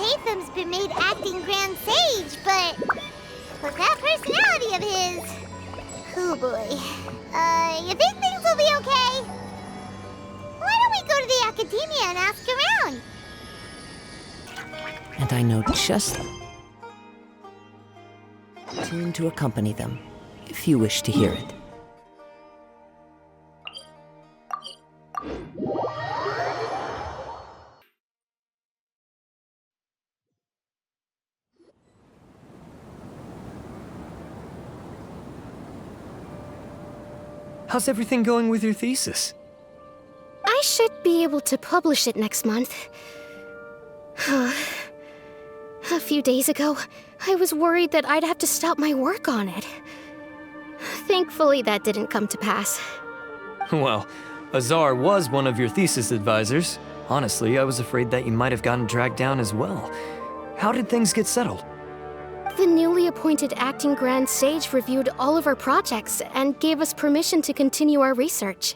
Alhaitham's been made acting Grand Sage, but with that personality of his... Oh boy. You think things will be okay? Why don't we go to the Akademiya and ask around? And I know just tune to accompany them, if you wish to hear it. How's everything going with your thesis? I should be able to publish it next month. A few days ago, I was worried that I'd have to stop my work on it. Thankfully, that didn't come to pass. Well, Azar was one of your thesis advisors. Honestly, I was afraid that you might have gotten dragged down as well. How did things get settled? The newly appointed acting Grand Sage reviewed all of our projects and gave us permission to continue our research.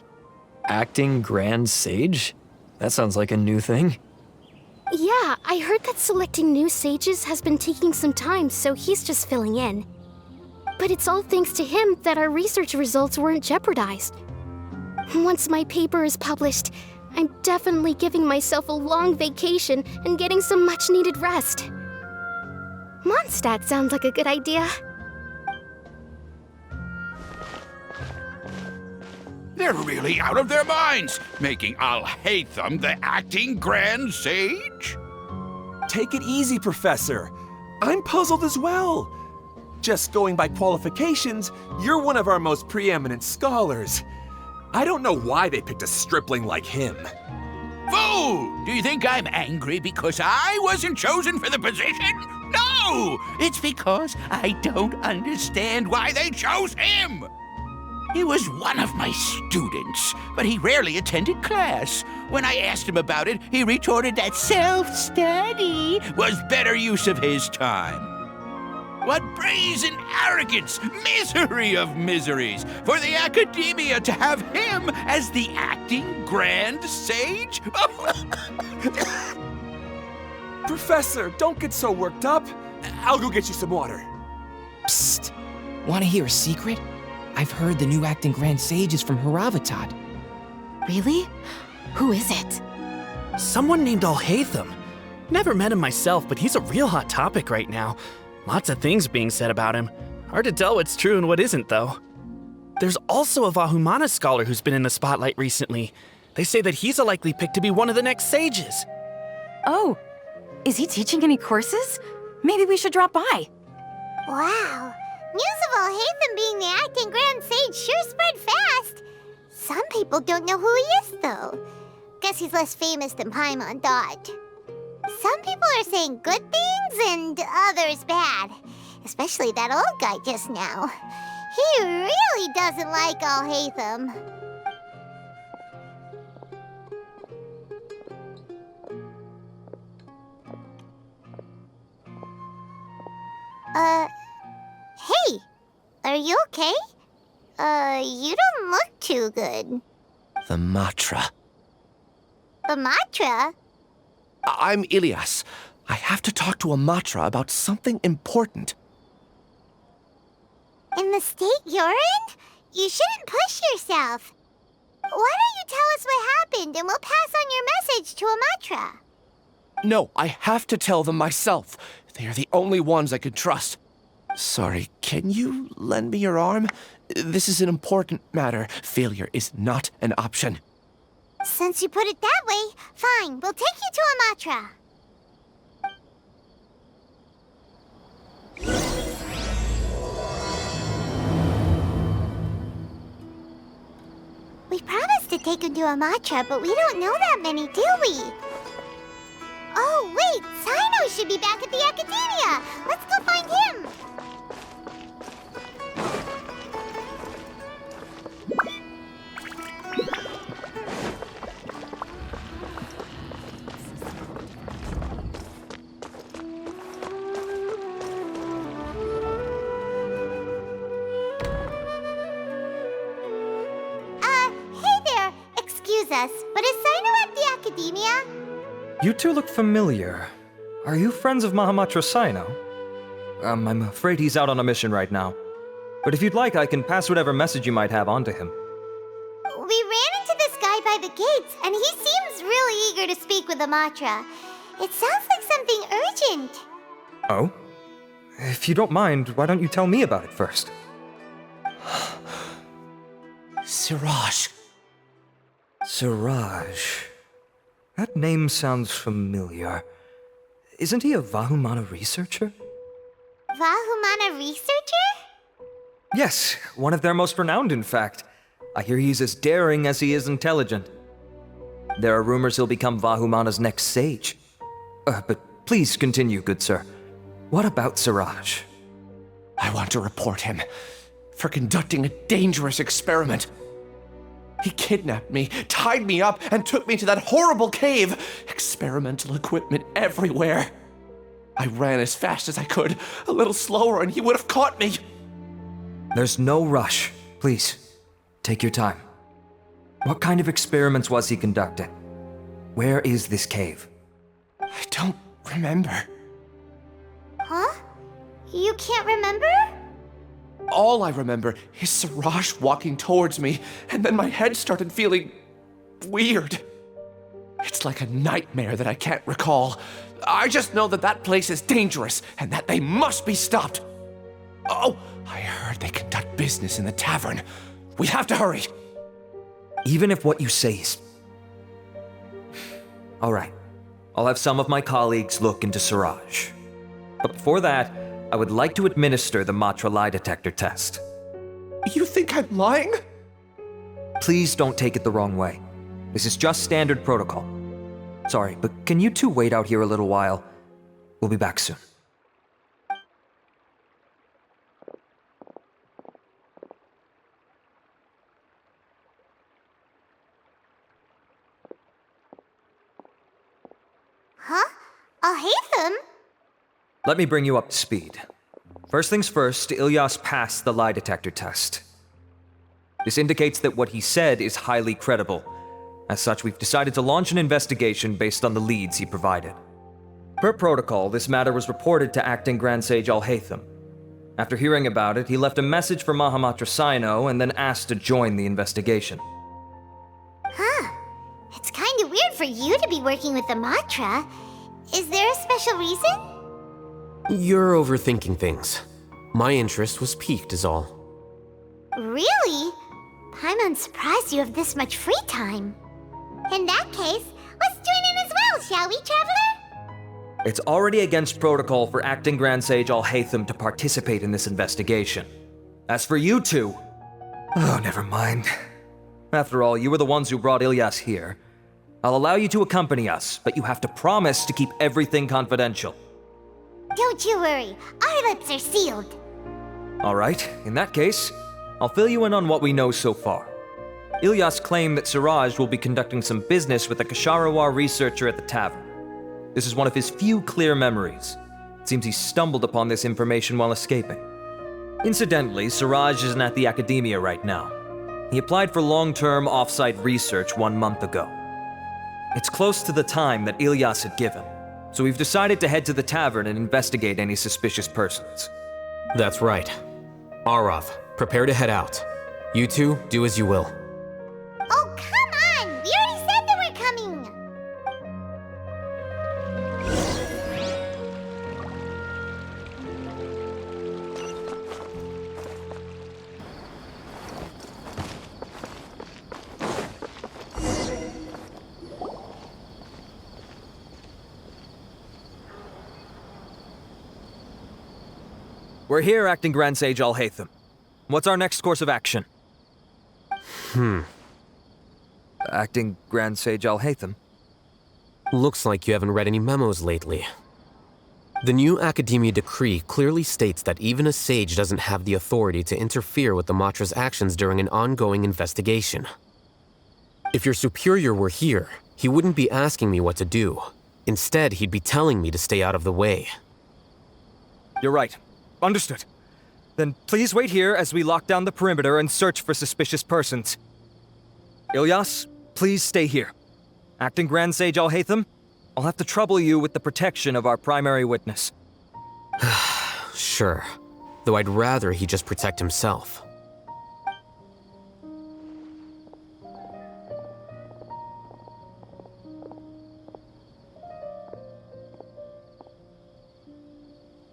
Acting Grand Sage? That sounds like a new thing. Yeah, I heard that selecting new sages has been taking some time, so he's just filling in. But it's all thanks to him that our research results weren't jeopardized. Once my paper is published, I'm definitely giving myself a long vacation and getting some much-needed rest. Mondstadt sounds like a good idea. They're really out of their minds, making Alhaitham the acting Grand Sage? Take it easy, Professor. I'm puzzled as well. Just going by qualifications, you're one of our most preeminent scholars. I don't know why they picked a stripling like him. Fool! Do you think I'm angry because I wasn't chosen for the position? No! It's because I don't understand why they chose him! He was one of my students, but he rarely attended class. When I asked him about it, he retorted that self-study was better use of his time. What brazen arrogance, misery of miseries, for the Akademiya to have him as the acting Grand Sage? Professor, don't get so worked up. I'll go get you some water. Psst. Want to hear a secret? I've heard the new acting Grand Sage is from Haravatat. Really? Who is it? Someone named Alhaitham. Never met him myself, but he's a real hot topic right now. Lots of things being said about him. Hard to tell what's true and what isn't, though. There's also a Vahumana scholar who's been in the spotlight recently. They say that he's a likely pick to be one of the next sages. Oh, is he teaching any courses? Maybe we should drop by. Wow. News of Alhaitham being the acting Grand Sage sure spread fast. Some people don't know who he is, though. Guess he's less famous than Paimon thought. Some people are saying good things and others bad. Especially that old guy just now. He really doesn't like Alhaitham. Hey, are you okay? You don't look too good. The Matra. The Matra? I'm Illyas. I have to talk to a Matra about something important. In the state you're in? You shouldn't push yourself. Why don't you tell us what happened and we'll pass on your message to a Matra? No, I have to tell them myself. They are the only ones I can trust. Sorry, can you lend me your arm? This is an important matter. Failure is not an option. Since you put it that way, fine. We'll take you to a Matra. We promised to take him to a Matra, but we don't know that many, do we? Oh, wait! Sino should be back at the Akademiya! Let's go find him! Hey there! Excuse us, but is Sino at the Akademiya? You two look familiar. Are you friends of Mahamatra Sino? I'm afraid he's out on a mission right now. But if you'd like, I can pass whatever message you might have on to him. We ran into this guy by the gates, and he seems really eager to speak with Amatra. It sounds like something urgent. Oh? If you don't mind, why don't you tell me about it first? Siraj. Siraj. That name sounds familiar. Isn't he a Vahumana researcher? Vahumana researcher? Yes, one of their most renowned, in fact. I hear he's as daring as he is intelligent. There are rumors he'll become Vahumana's next sage. But please continue, good sir. What about Siraj? I want to report him for conducting a dangerous experiment. He kidnapped me, tied me up, and took me to that horrible cave. Experimental equipment everywhere. I ran as fast as I could, a little slower, and he would have caught me. There's no rush. Please, take your time. What kind of experiments was he conducting? Where is this cave? I don't remember. Huh? You can't remember? All I remember is Siraj walking towards me, and then my head started feeling weird. It's like a nightmare that I can't recall. I just know that that place is dangerous, and that they must be stopped. Oh, I heard they conduct business in the tavern. We have to hurry. Even if what you say is... All right. I'll have some of my colleagues look into Siraj. But before that, I would like to administer the Matra lie detector test. You think I'm lying? Please don't take it the wrong way. This is just standard protocol. Sorry, but can you two wait out here a little while? We'll be back soon. Huh? Alhaitham? Let me bring you up to speed. First things first, Illyas passed the lie detector test. This indicates that what he said is highly credible. As such, we've decided to launch an investigation based on the leads he provided. Per protocol, this matter was reported to Acting Grand Sage Alhaitham. After hearing about it, he left a message for Mahamatra Sino and then asked to join the investigation. Huh. It's kinda weird for you to be working with the Matra. Is there a special reason? You're overthinking things. My interest was piqued is all. Really? I'm surprised you have this much free time. In that case, let's join in as well, shall we, Traveler? It's already against protocol for Acting Grand Sage Alhaitham to participate in this investigation. As for you two... Oh, never mind. After all, you were the ones who brought Illyas here. I'll allow you to accompany us, but you have to promise to keep everything confidential. Don't you worry, our lips are sealed. All right, in that case, I'll fill you in on what we know so far. Illyas claimed that Siraj will be conducting some business with a Kasharawar researcher at the tavern. This is one of his few clear memories. It seems he stumbled upon this information while escaping. Incidentally, Siraj isn't at the Akademiya right now. He applied for long-term off-site research 1 month ago. It's close to the time that Illyas had given, so we've decided to head to the tavern and investigate any suspicious persons. That's right. Arav, prepare to head out. You two, do as you will. Oh, come on! We already said that we're coming! We're here, Acting Grand Sage Alhaitham. What's our next course of action? Acting Grand Sage Alhaitham? Looks like you haven't read any memos lately. The new Akademiya decree clearly states that even a sage doesn't have the authority to interfere with the Matra's actions during an ongoing investigation. If your superior were here, he wouldn't be asking me what to do. Instead, he'd be telling me to stay out of the way. You're right. Understood. Then please wait here as we lock down the perimeter and search for suspicious persons. Illyas, please stay here. Acting Grand Sage Alhaitham, I'll have to trouble you with the protection of our primary witness. Sure. Though I'd rather he just protect himself.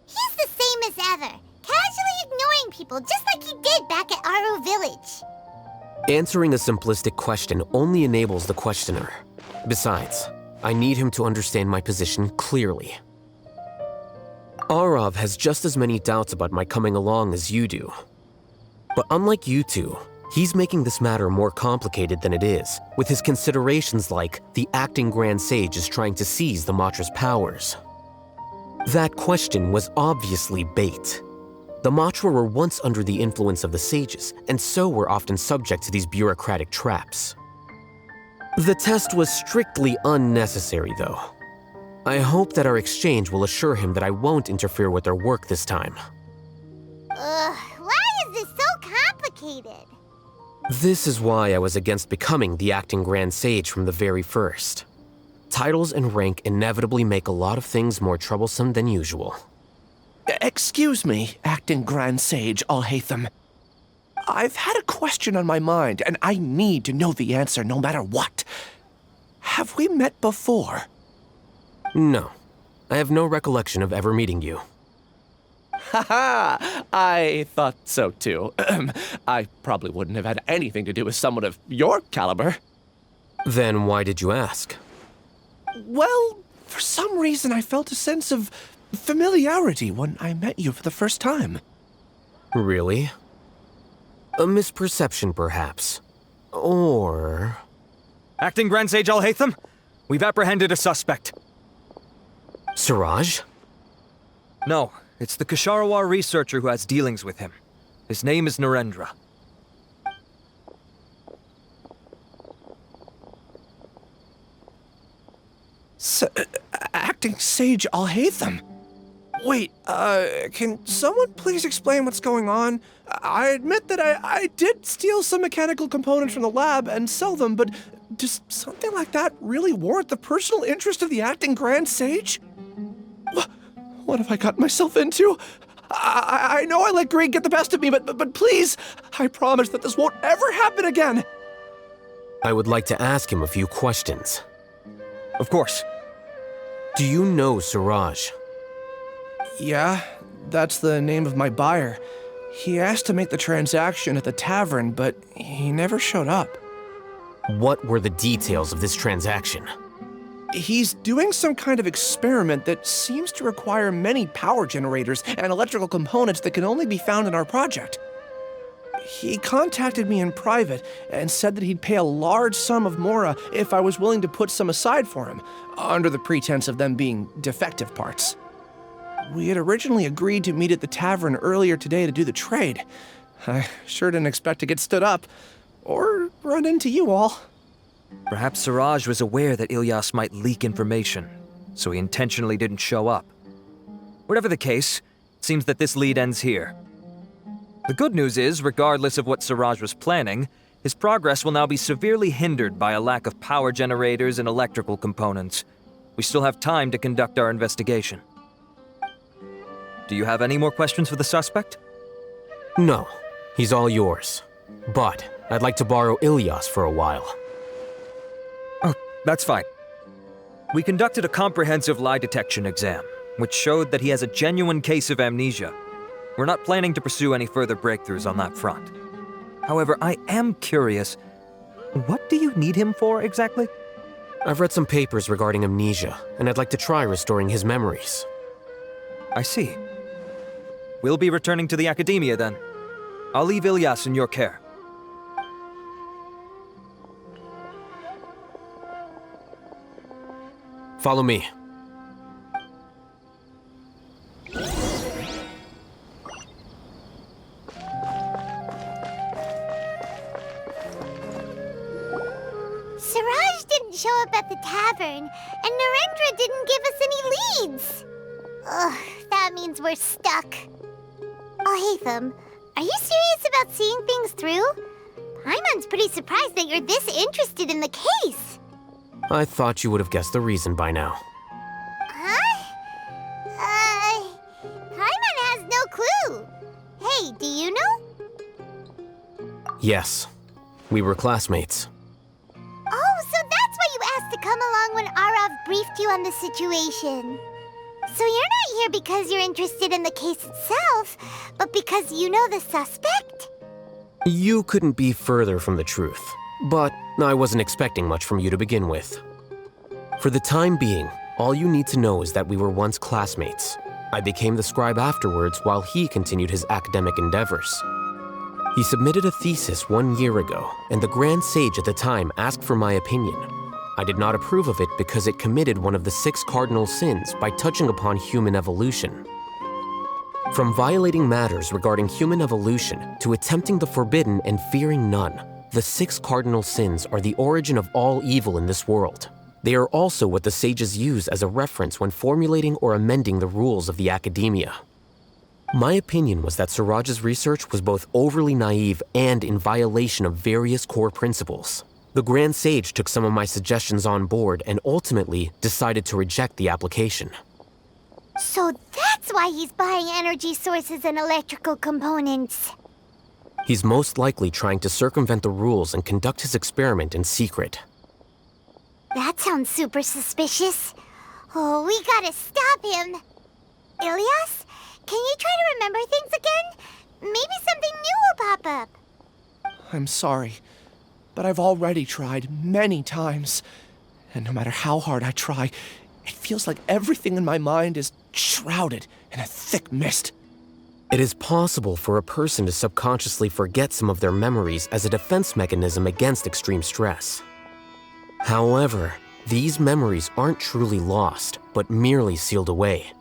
He's the same as ever, casually ignoring people just like he did back at Aru Village. Answering a simplistic question only enables the questioner. Besides, I need him to understand my position clearly. Arav has just as many doubts about my coming along as you do. But unlike you two, he's making this matter more complicated than it is, with his considerations like the acting Grand Sage is trying to seize the Matra's powers. That question was obviously bait. The Matra were once under the influence of the sages, and so were often subject to these bureaucratic traps. The test was strictly unnecessary, though. I hope that our exchange will assure him that I won't interfere with their work this time. Why is this so complicated? This is why I was against becoming the acting Grand Sage from the very first. Titles and rank inevitably make a lot of things more troublesome than usual. Excuse me, acting Grand Sage Alhaitham. I've had a question on my mind, and I need to know the answer no matter what. Have we met before? No. I have no recollection of ever meeting you. Haha! I thought so too. I probably wouldn't have had anything to do with someone of your caliber. Then why did you ask? Well, for some reason I felt a sense of familiarity when I met you for the first time. Really? A misperception, perhaps. Or... Acting Grand Sage Alhaitham, we've apprehended a suspect. Siraj? No, it's the Kshatriya researcher who has dealings with him. His name is Narendra. Acting Sage Alhaitham? Wait, can someone please explain what's going on? I admit that I did steal some mechanical components from the lab and sell them, but does something like that really warrant the personal interest of the acting Grand Sage? What have I gotten myself into? I know I let greed get the best of me, but please, I promise that this won't ever happen again. I would like to ask him a few questions. Of course. Do you know Siraj? Yeah, that's the name of my buyer. He asked to make the transaction at the tavern, but he never showed up. What were the details of this transaction? He's doing some kind of experiment that seems to require many power generators and electrical components that can only be found in our project. He contacted me in private and said that he'd pay a large sum of Mora if I was willing to put some aside for him, under the pretense of them being defective parts. We had originally agreed to meet at the tavern earlier today to do the trade. I sure didn't expect to get stood up, or run into you all. Perhaps Siraj was aware that Illyas might leak information, so he intentionally didn't show up. Whatever the case, it seems that this lead ends here. The good news is, regardless of what Siraj was planning, his progress will now be severely hindered by a lack of power generators and electrical components. We still have time to conduct our investigation. Do you have any more questions for the suspect? No, he's all yours. But I'd like to borrow Illyas for a while. Oh, that's fine. We conducted a comprehensive lie detection exam, which showed that he has a genuine case of amnesia. We're not planning to pursue any further breakthroughs on that front. However, I am curious, what do you need him for exactly? I've read some papers regarding amnesia, and I'd like to try restoring his memories. I see. We'll be returning to the Akademiya then. I'll leave Illyas in your care. Follow me. Siraj didn't show up at the tavern, and Narendra didn't give us any leads. Ugh, that means we're stuck. Alhaitham, are you serious about seeing things through? Paimon's pretty surprised that you're this interested in the case. I thought you would have guessed the reason by now. clue. Hey, do you know? Yes, we were classmates. Oh, so that's why you asked to come along when Arav briefed you on the situation. So you're not here because you're interested in the case itself, but because you know the suspect? You couldn't be further from the truth, but I wasn't expecting much from you to begin with. For the time being, all you need to know is that we were once classmates. I became the scribe afterwards while he continued his academic endeavors. He submitted a thesis 1 year ago, and the Grand Sage at the time asked for my opinion. I did not approve of it because it committed one of the 6 cardinal sins by touching upon human evolution. From violating matters regarding human evolution to attempting the forbidden and fearing none, the 6 cardinal sins are the origin of all evil in this world. They are also what the sages use as a reference when formulating or amending the rules of the Akademiya. My opinion was that Siraj's research was both overly naive and in violation of various core principles. The Grand Sage took some of my suggestions on board and ultimately decided to reject the application. So that's why he's buying energy sources and electrical components. He's most likely trying to circumvent the rules and conduct his experiment in secret. That sounds super suspicious. Oh, we gotta stop him. Illyas, can you try to remember things again? Maybe something new will pop up. I'm sorry, but I've already tried many times. And no matter how hard I try, it feels like everything in my mind is shrouded in a thick mist. It is possible for a person to subconsciously forget some of their memories as a defense mechanism against extreme stress. However, these memories aren't truly lost, but merely sealed away.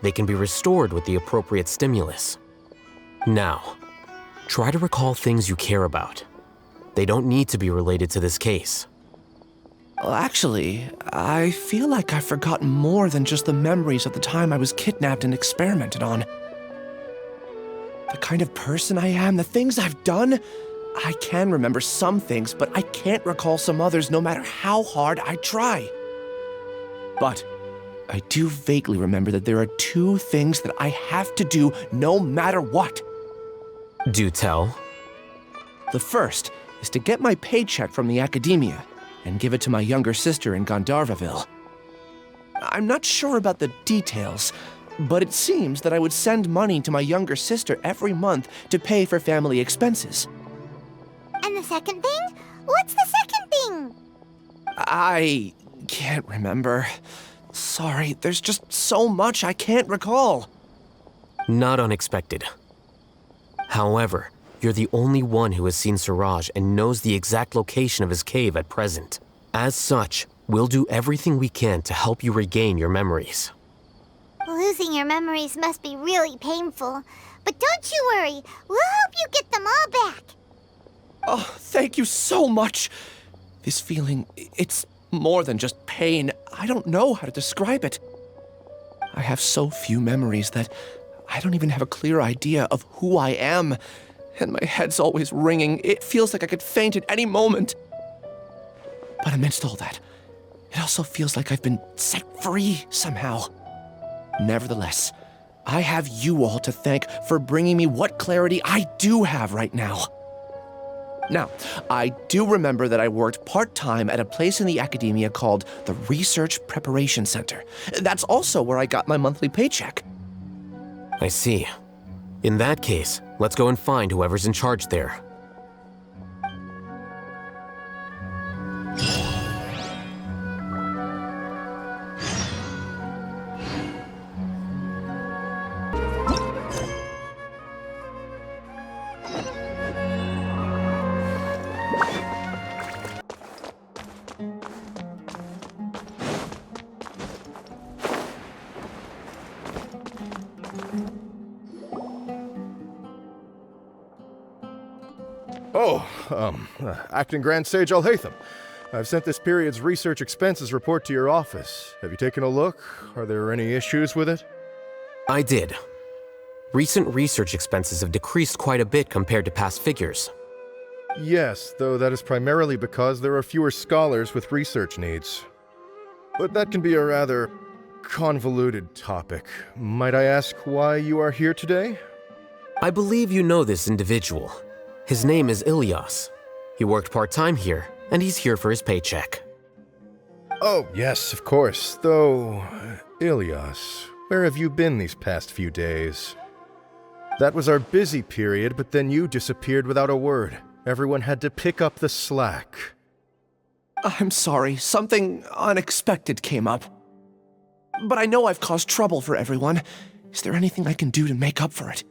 They can be restored with the appropriate stimulus. Now, try to recall things you care about. They don't need to be related to this case. Well, actually, I feel like I've forgotten more than just the memories of the time I was kidnapped and experimented on. The kind of person I am, the things I've done, I can remember some things, but I can't recall some others no matter how hard I try. But I do vaguely remember that there are 2 things that I have to do no matter what. Do tell. The first is to get my paycheck from the Akademiya and give it to my younger sister in Gandharvaville. I'm not sure about the details, but it seems that I would send money to my younger sister every month to pay for family expenses. And the second thing? What's the second thing? I can't remember. Sorry, there's just so much I can't recall. Not unexpected. However, you're the only one who has seen Siraj and knows the exact location of his cave at present. As such, we'll do everything we can to help you regain your memories. Losing your memories must be really painful. But don't you worry, we'll help you get them all back. Oh, thank you so much. This feeling, it's more than just pain. I don't know how to describe it. I have so few memories that I don't even have a clear idea of who I am. And my head's always ringing. It feels like I could faint at any moment. But amidst all that, it also feels like I've been set free somehow. Nevertheless, I have you all to thank for bringing me what clarity I do have right now. Now, I do remember that I worked part-time at a place in the Akademiya called the Research Preparation Center. That's also where I got my monthly paycheck. I see. In that case, let's go and find whoever's in charge there. Acting Grand Sage Alhaitham. I've sent this period's research expenses report to your office. Have you taken a look? Are there any issues with it? I did. Recent research expenses have decreased quite a bit compared to past figures. Yes, though that is primarily because there are fewer scholars with research needs. But that can be a rather convoluted topic. Might I ask why you are here today? I believe you know this individual. His name is Illyas. He worked part-time here, and he's here for his paycheck. Oh, yes, of course. Though, Illyas, where have you been these past few days? That was our busy period, but then you disappeared without a word. Everyone had to pick up the slack. I'm sorry, something unexpected came up. But I know I've caused trouble for everyone. Is there anything I can do to make up for it?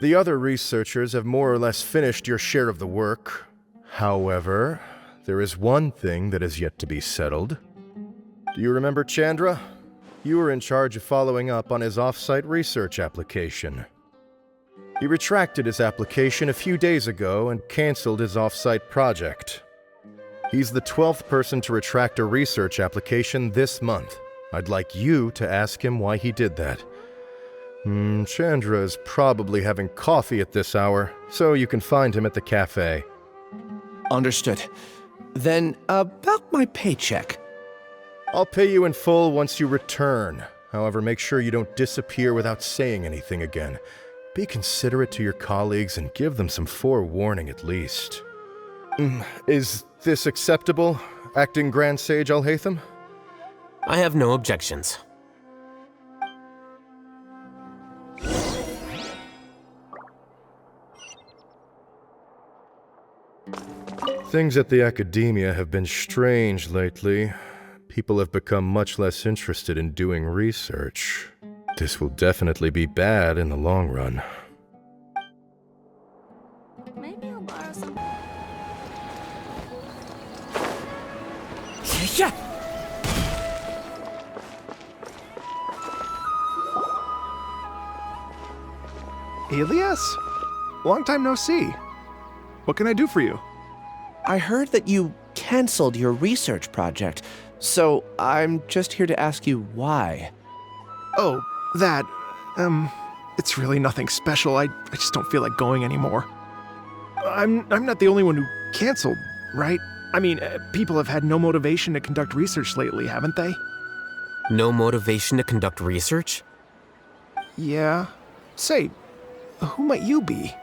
The other researchers have more or less finished your share of the work. However, there is one thing that is yet to be settled. Do you remember Chandra? You were in charge of following up on his off-site research application. He retracted his application a few days ago and canceled his off-site project. He's the 12th person to retract a research application this month. I'd like you to ask him why he did that. Chandra is probably having coffee at this hour, so you can find him at the cafe. Understood. Then, about my paycheck. I'll pay you in full once you return. However, make sure you don't disappear without saying anything again. Be considerate to your colleagues and give them some forewarning at least. Is this acceptable, Acting Grand Sage Alhaitham? I have no objections. Things at the Akademiya have been strange lately. People have become much less interested in doing research. This will definitely be bad in the long run. Maybe I'll borrow some. Yeah. Illyas? Long time no see. What can I do for you? I heard that you canceled your research project, so I'm just here to ask you why. Oh, that, it's really nothing special. I just don't feel like going anymore. I'm not the only one who canceled, right? I mean, people have had no motivation to conduct research lately, haven't they? No motivation to conduct research? Yeah. Say, who might you be?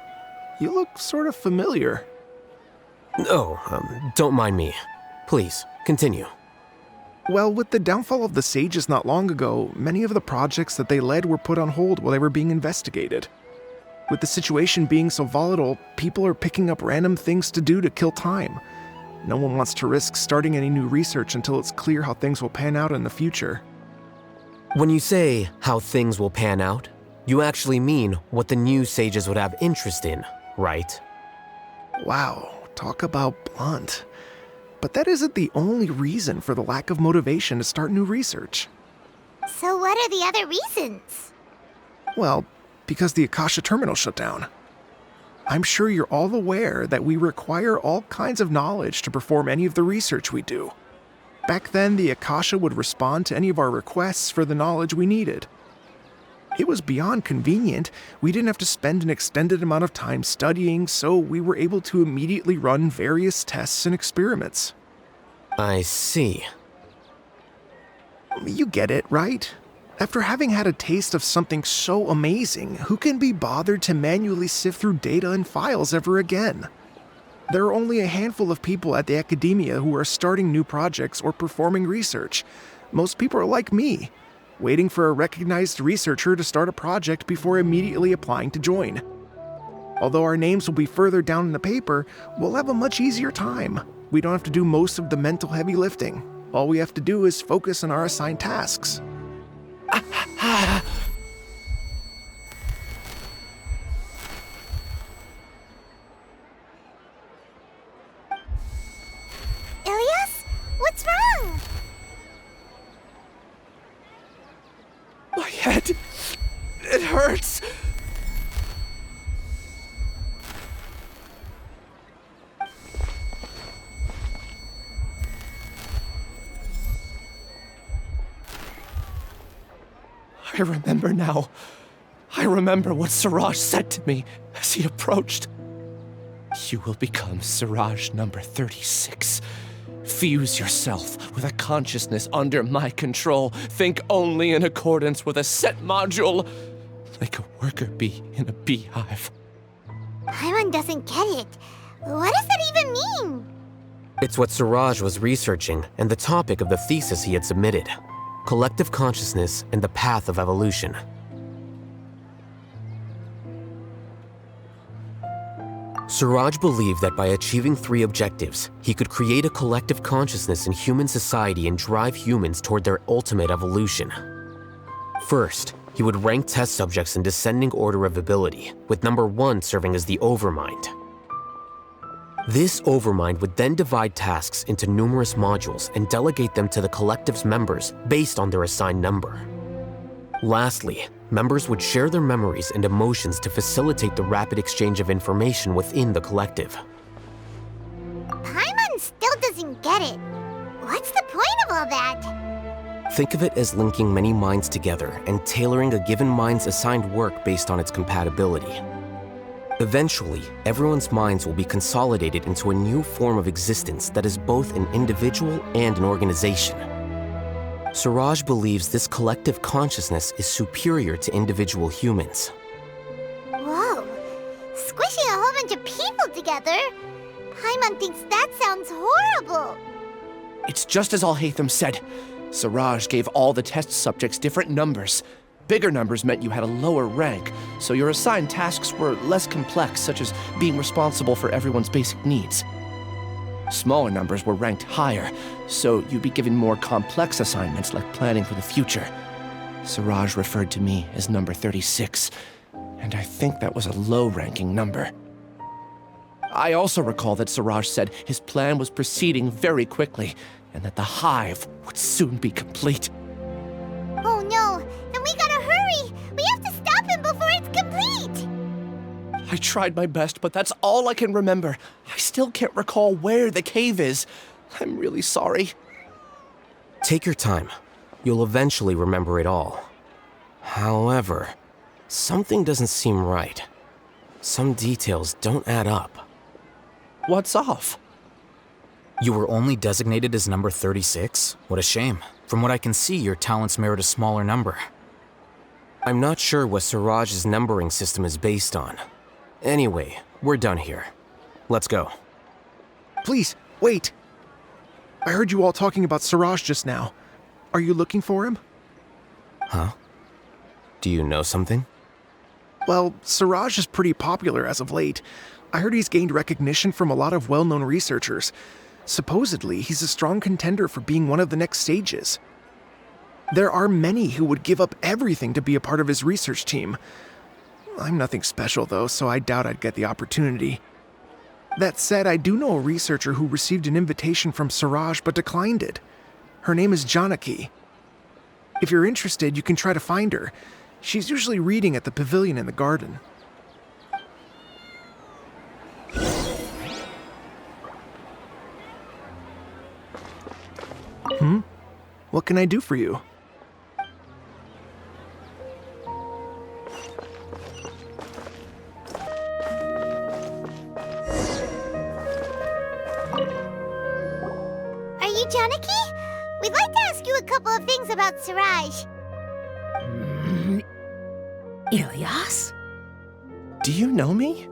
You look sort of familiar. Oh, don't mind me. Please, continue. Well, with the downfall of the Sages not long ago, many of the projects that they led were put on hold while they were being investigated. With the situation being so volatile, people are picking up random things to do to kill time. No one wants to risk starting any new research until it's clear how things will pan out in the future. When you say how things will pan out, you actually mean what the new Sages would have interest in, right? Wow, talk about blunt. But that isn't the only reason for the lack of motivation to start new research. So what are the other reasons? Well, because the Akasha terminal shut down. I'm sure you're all aware that we require all kinds of knowledge to perform any of the research we do. Back then, the Akasha would respond to any of our requests for the knowledge we needed. It was beyond convenient. We didn't have to spend an extended amount of time studying, so we were able to immediately run various tests and experiments. I see. You get it, right? After having had a taste of something so amazing, who can be bothered to manually sift through data and files ever again? There are only a handful of people at the Akademiya who are starting new projects or performing research. Most people are like me, waiting for a recognized researcher to start a project before immediately applying to join. Although our names will be further down in the paper, we'll have a much easier time. We don't have to do most of the mental heavy lifting. All we have to do is focus on our assigned tasks. Illyas? What's wrong? My head, it hurts. I remember now. I remember what Siraj said to me as he approached. You will become Siraj number 36. Fuse yourself with a consciousness under my control. Think only in accordance with a set module. like a worker bee in a beehive. Paimon doesn't get it. What does that even mean? It's what Siraj was researching and the topic of the thesis he had submitted: collective consciousness and the path of evolution. Siraj believed that by achieving 3 objectives, he could create a collective consciousness in human society and drive humans toward their ultimate evolution. First, he would rank test subjects in descending order of ability, with number 1 serving as the overmind. This overmind would then divide tasks into numerous modules and delegate them to the collective's members based on their assigned number. Lastly, members would share their memories and emotions to facilitate the rapid exchange of information within the collective. Paimon still doesn't get it. What's the point of all that? Think of it as linking many minds together and tailoring a given mind's assigned work based on its compatibility. Eventually, everyone's minds will be consolidated into a new form of existence that is both an individual and an organization. Siraj believes this collective consciousness is superior to individual humans. Whoa. Squishing a whole bunch of people together? Paimon thinks that sounds horrible. It's just as Alhaitham said. Siraj gave all the test subjects different numbers. Bigger numbers meant you had a lower rank, so your assigned tasks were less complex, such as being responsible for everyone's basic needs. Smaller numbers were ranked higher, so you'd be given more complex assignments like planning for the future. Siraj referred to me as number 36, and I think that was a low-ranking number. I also recall that Siraj said his plan was proceeding very quickly, and that the hive would soon be complete. Oh no, then we gotta hurry! We have to stop him before it's complete! I tried my best, but that's all I can remember. I still can't recall where the cave is. I'm really sorry. Take your time. You'll eventually remember it all. However, something doesn't seem right. Some details don't add up. What's off? You were only designated as number 36? What a shame. From what I can see, your talents merit a smaller number. I'm not sure what Siraj's numbering system is based on. Anyway, we're done here. Let's go. Please, wait. I heard you all talking about Siraj just now. Are you looking for him? Huh? Do you know something? Well, Siraj is pretty popular as of late. I heard he's gained recognition from a lot of well-known researchers. Supposedly, he's a strong contender for being one of the next sages. There are many who would give up everything to be a part of his research team. I'm nothing special, though, so I doubt I'd get the opportunity. That said, I do know a researcher who received an invitation from Siraj but declined it. Her name is Janaki. If you're interested, you can try to find her. She's usually reading at the pavilion in the garden. What can I do for you? Are you Janaki? We'd like to ask you a couple of things about Siraj. Illyas? Do you know me?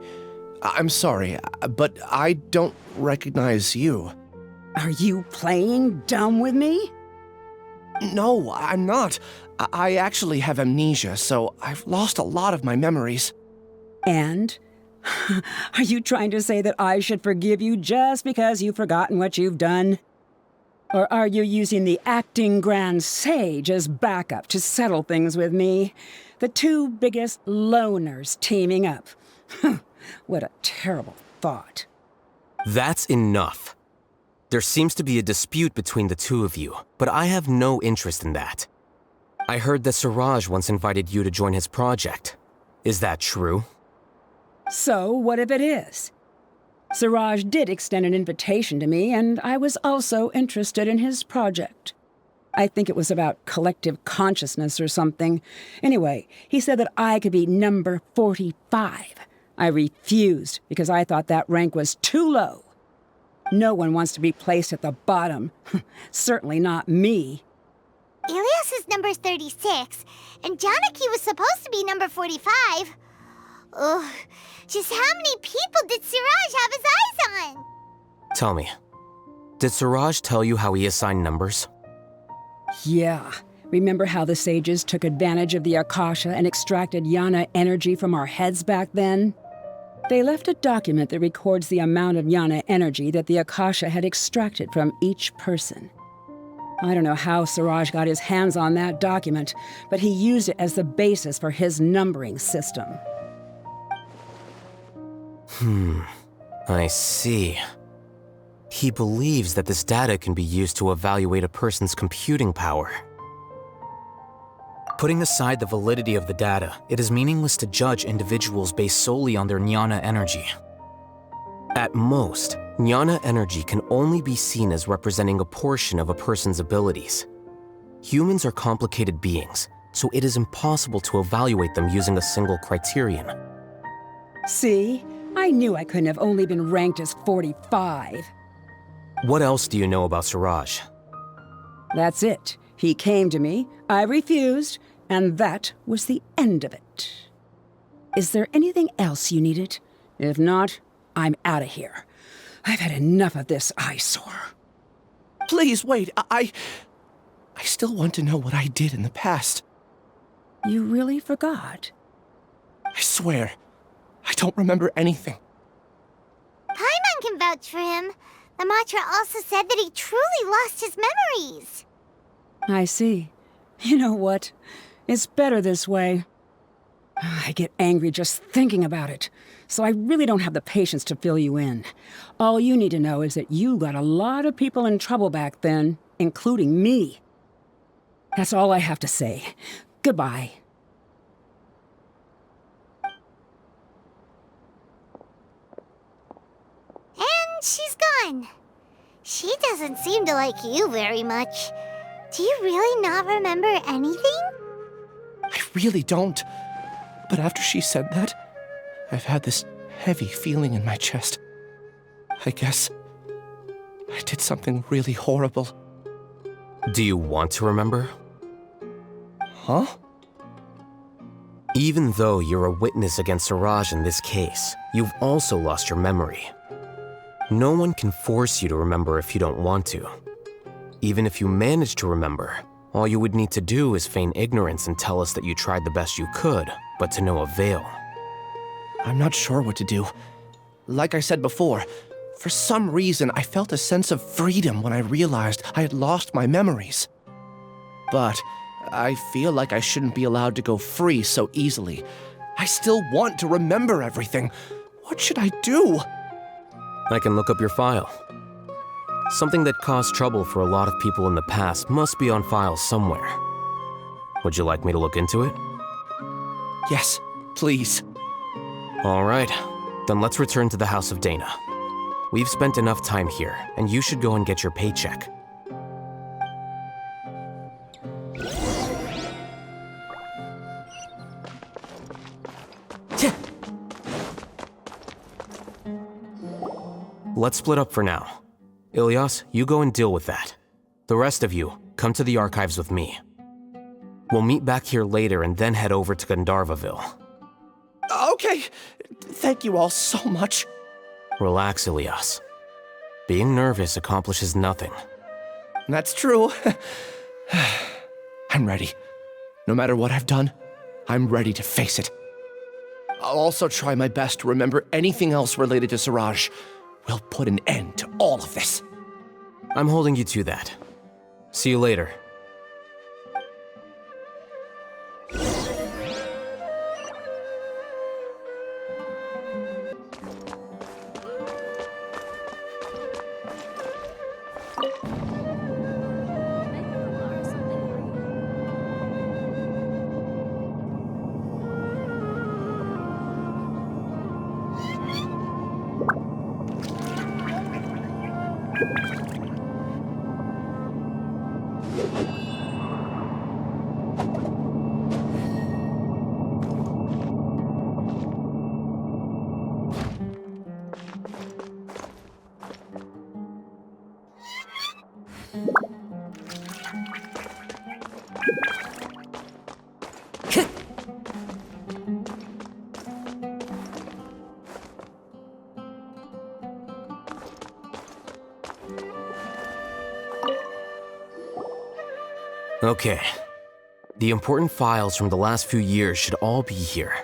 I'm sorry, but I don't recognize you. Are you playing dumb with me? No, I'm not. I actually have amnesia, so I've lost a lot of my memories. And? Are you trying to say that I should forgive you just because you've forgotten what you've done? Or are you using the acting grand sage as backup to settle things with me? The two biggest loners teaming up. What a terrible thought. That's enough. There seems to be a dispute between the two of you, but I have no interest in that. I heard that Siraj once invited you to join his project. Is that true? So, what if it is? Siraj did extend an invitation to me, and I was also interested in his project. I think it was about collective consciousness or something. Anyway, he said that I could be number 45. I refused because I thought that rank was too low. No one wants to be placed at the bottom. Certainly not me. Illyas is number 36, And Janaki was supposed to be number 45. Ugh, just how many people did Siraj have his eyes on? Tell me, did Siraj tell you how he assigned numbers? Yeah. Remember how the sages took advantage of the Akasha and extracted Yana energy from our heads back then? They left a document that records the amount of Yana energy that the Akasha had extracted from each person. I don't know how Siraj got his hands on that document, but he used it as the basis for his numbering system. I see. He believes that this data can be used to evaluate a person's computing power. Putting aside the validity of the data, it is meaningless to judge individuals based solely on their jnana energy. At most, jnana energy can only be seen as representing a portion of a person's abilities. Humans are complicated beings, so it is impossible to evaluate them using a single criterion. See? I knew I couldn't have only been ranked as 45. What else do you know about Siraj? That's it. He came to me, I refused, and that was the end of it. Is there anything else you needed? If not, I'm out of here. I've had enough of this eyesore. Please, wait. I still want to know what I did in the past. You really forgot? I swear, I don't remember anything. Paimon can vouch for him. The mantra also said that he truly lost his memories. I see. You know what? It's better this way. I get angry just thinking about it, so I really don't have the patience to fill you in. All you need to know is that you got a lot of people in trouble back then, including me. That's all I have to say. Goodbye. And she's gone. She doesn't seem to like you very much. Do you really not remember anything? I really don't. But after she said that, I've had this heavy feeling in my chest. I guess I did something really horrible. Do you want to remember? Huh? Even though you're a witness against Siraj in this case, you've also lost your memory. No one can force you to remember if you don't want to. Even if you manage to remember, all you would need to do is feign ignorance and tell us that you tried the best you could, but to no avail. I'm not sure what to do. Like I said before, for some reason I felt a sense of freedom when I realized I had lost my memories. But I feel like I shouldn't be allowed to go free so easily. I still want to remember everything. What should I do? I can look up your file. Something that caused trouble for a lot of people in the past must be on file somewhere. Would you like me to look into it? Yes, please. All right, then let's return to the House of Dana. We've spent enough time here, and you should go and get your paycheck. Let's split up for now. Illyas, you go and deal with that. The rest of you, come to the archives with me. We'll meet back here later and then head over to Gandharvaville. Okay. Thank you all so much. Relax, Illyas. Being nervous accomplishes nothing. That's true. I'm ready. No matter what I've done, I'm ready to face it. I'll also try my best to remember anything else related to Siraj. We'll put an end to all of this. I'm holding you to that. See you later. Okay. The important files from the last few years should all be here.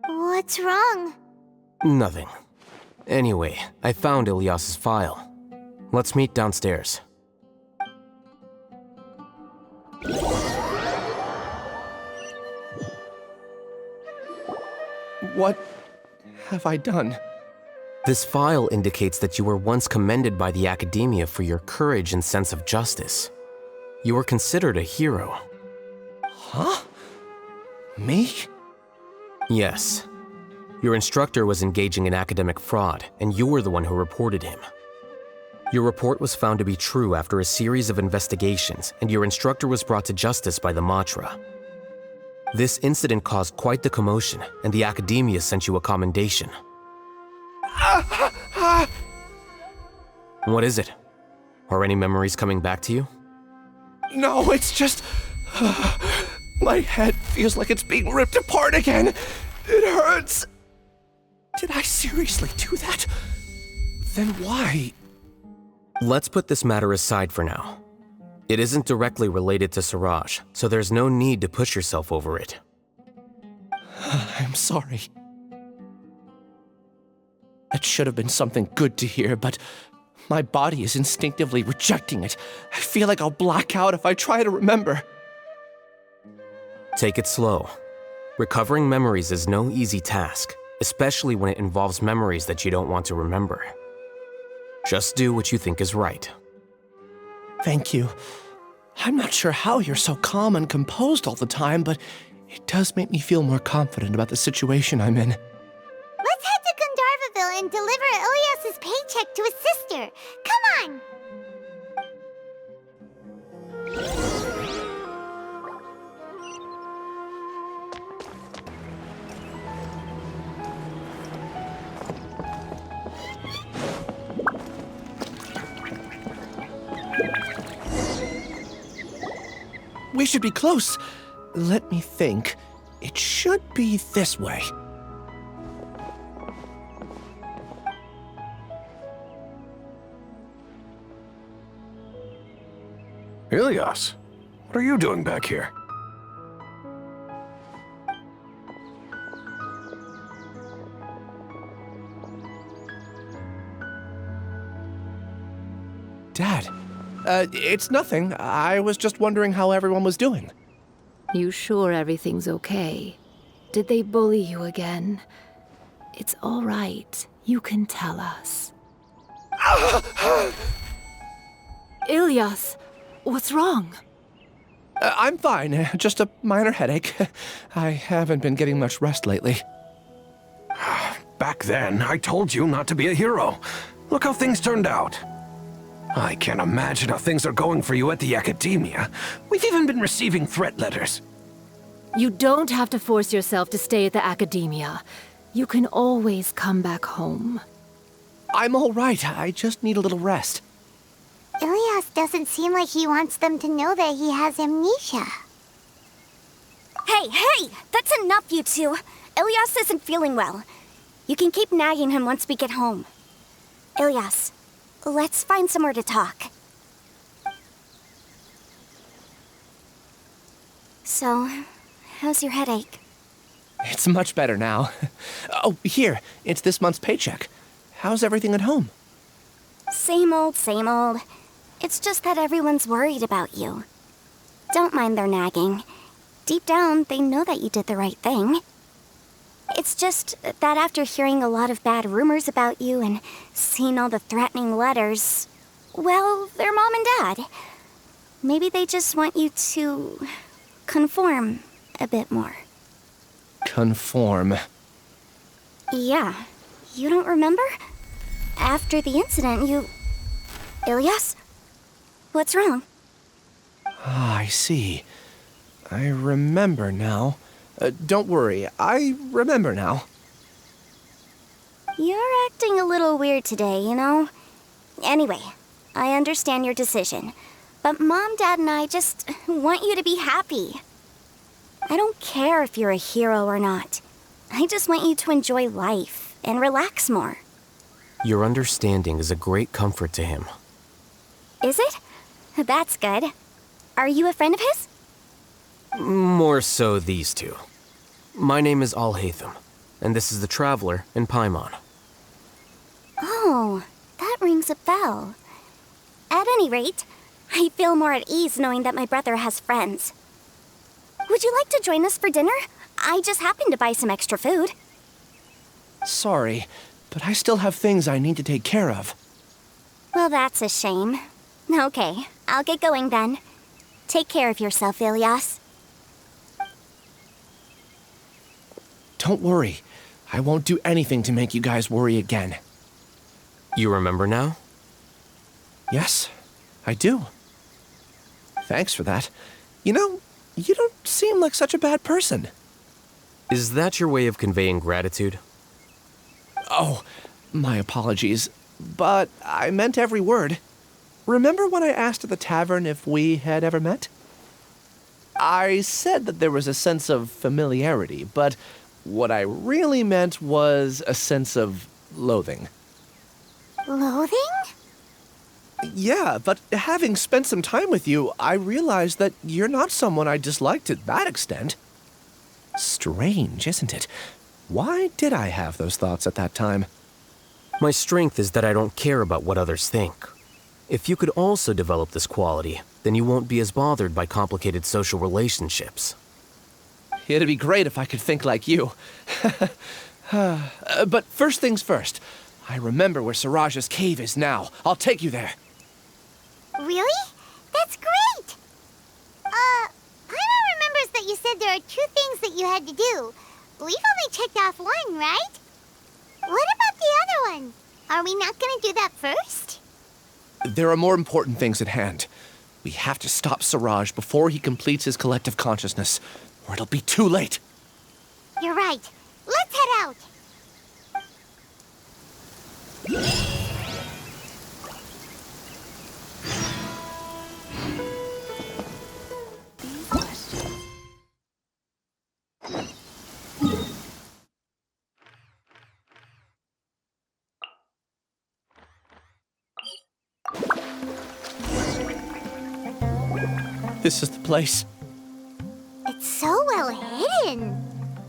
What's wrong? Nothing. Anyway, I found Illyas' file. Let's meet downstairs. What have I done? This file indicates that you were once commended by the Akademiya for your courage and sense of justice. You were considered a hero. Huh? Me? Yes. Your instructor was engaging in academic fraud, and you were the one who reported him. Your report was found to be true after a series of investigations, and your instructor was brought to justice by the Matra. This incident caused quite the commotion, and the Akademiya sent you a commendation. What is it? Are any memories coming back to you? No, it's just... my head feels like it's being ripped apart again. It hurts. Did I seriously do that? Then why? Let's put this matter aside for now. It isn't directly related to Siraj, so there's no need to push yourself over it. I'm sorry. That should have been something good to hear, but my body is instinctively rejecting it. I feel like I'll black out if I try to remember. Take it slow. Recovering memories is no easy task, especially when it involves memories that you don't want to remember. Just do what you think is right. Thank you. I'm not sure how you're so calm and composed all the time, but it does make me feel more confident about the situation I'm in. Let's head to Gandharvaville and deliver Illyas' paycheck to his sister. Come on! We should be close. Let me think. It should be this way. Illyas, what are you doing back here? Dad, it's nothing. I was just wondering how everyone was doing. You sure everything's okay? Did they bully you again? It's all right. You can tell us. Illyas, what's wrong? I'm fine. Just a minor headache. I haven't been getting much rest lately. Back then, I told you not to be a hero. Look how things turned out. I can't imagine how things are going for you at the Akademiya. We've even been receiving threat letters. You don't have to force yourself to stay at the Akademiya. You can always come back home. I'm all right. I just need a little rest. Illyas doesn't seem like he wants them to know that he has amnesia. Hey! That's enough, you two. Illyas isn't feeling well. You can keep nagging him once we get home. Illyas, let's find somewhere to talk. So, how's your headache? It's much better now. Oh, here. It's this month's paycheck. How's everything at home? Same old, same old. It's just that everyone's worried about you. Don't mind their nagging. Deep down, they know that you did the right thing. It's just that after hearing a lot of bad rumors about you and seeing all the threatening letters, well, they're Mom and Dad. Maybe they just want you to conform a bit more. Conform. Yeah. You don't remember? After the incident, you... Illyas? What's wrong? Ah, I see. I remember now. Don't worry, I remember now. You're acting a little weird today, you know? Anyway, I understand your decision. But Mom, Dad, and I just want you to be happy. I don't care if you're a hero or not. I just want you to enjoy life and relax more. Your understanding is a great comfort to him. Is it? That's good. Are you a friend of his? More so these two. My name is Alhaitham, and this is the Traveler in Paimon. Oh, that rings a bell. At any rate, I feel more at ease knowing that my brother has friends. Would you like to join us for dinner? I just happened to buy some extra food. Sorry, but I still have things I need to take care of. Well, that's a shame. Okay, I'll get going then. Take care of yourself, Illyas. Don't worry. I won't do anything to make you guys worry again. You remember now? Yes, I do. Thanks for that. You know, you don't seem like such a bad person. Is that your way of conveying gratitude? Oh, my apologies. But I meant every word. Remember when I asked at the tavern if we had ever met? I said that there was a sense of familiarity, but what I really meant was a sense of loathing. Loathing? Yeah, but having spent some time with you, I realized that you're not someone I dislike to that extent. Strange, isn't it? Why did I have those thoughts at that time? My strength is that I don't care about what others think. If you could also develop this quality, then you won't be as bothered by complicated social relationships. It'd be great if I could think like you. But first things first. I remember where Siraj's cave is now. I'll take you there. Really? That's great! Paimon remembers that you said there are 2 things that you had to do. We've only checked off 1, right? What about the other one? Are we not gonna do that first? There are more important things at hand. We have to stop Siraj before he completes his collective consciousness, or it'll be too late. You're right. Let's head out. This is the place. It's so well hidden.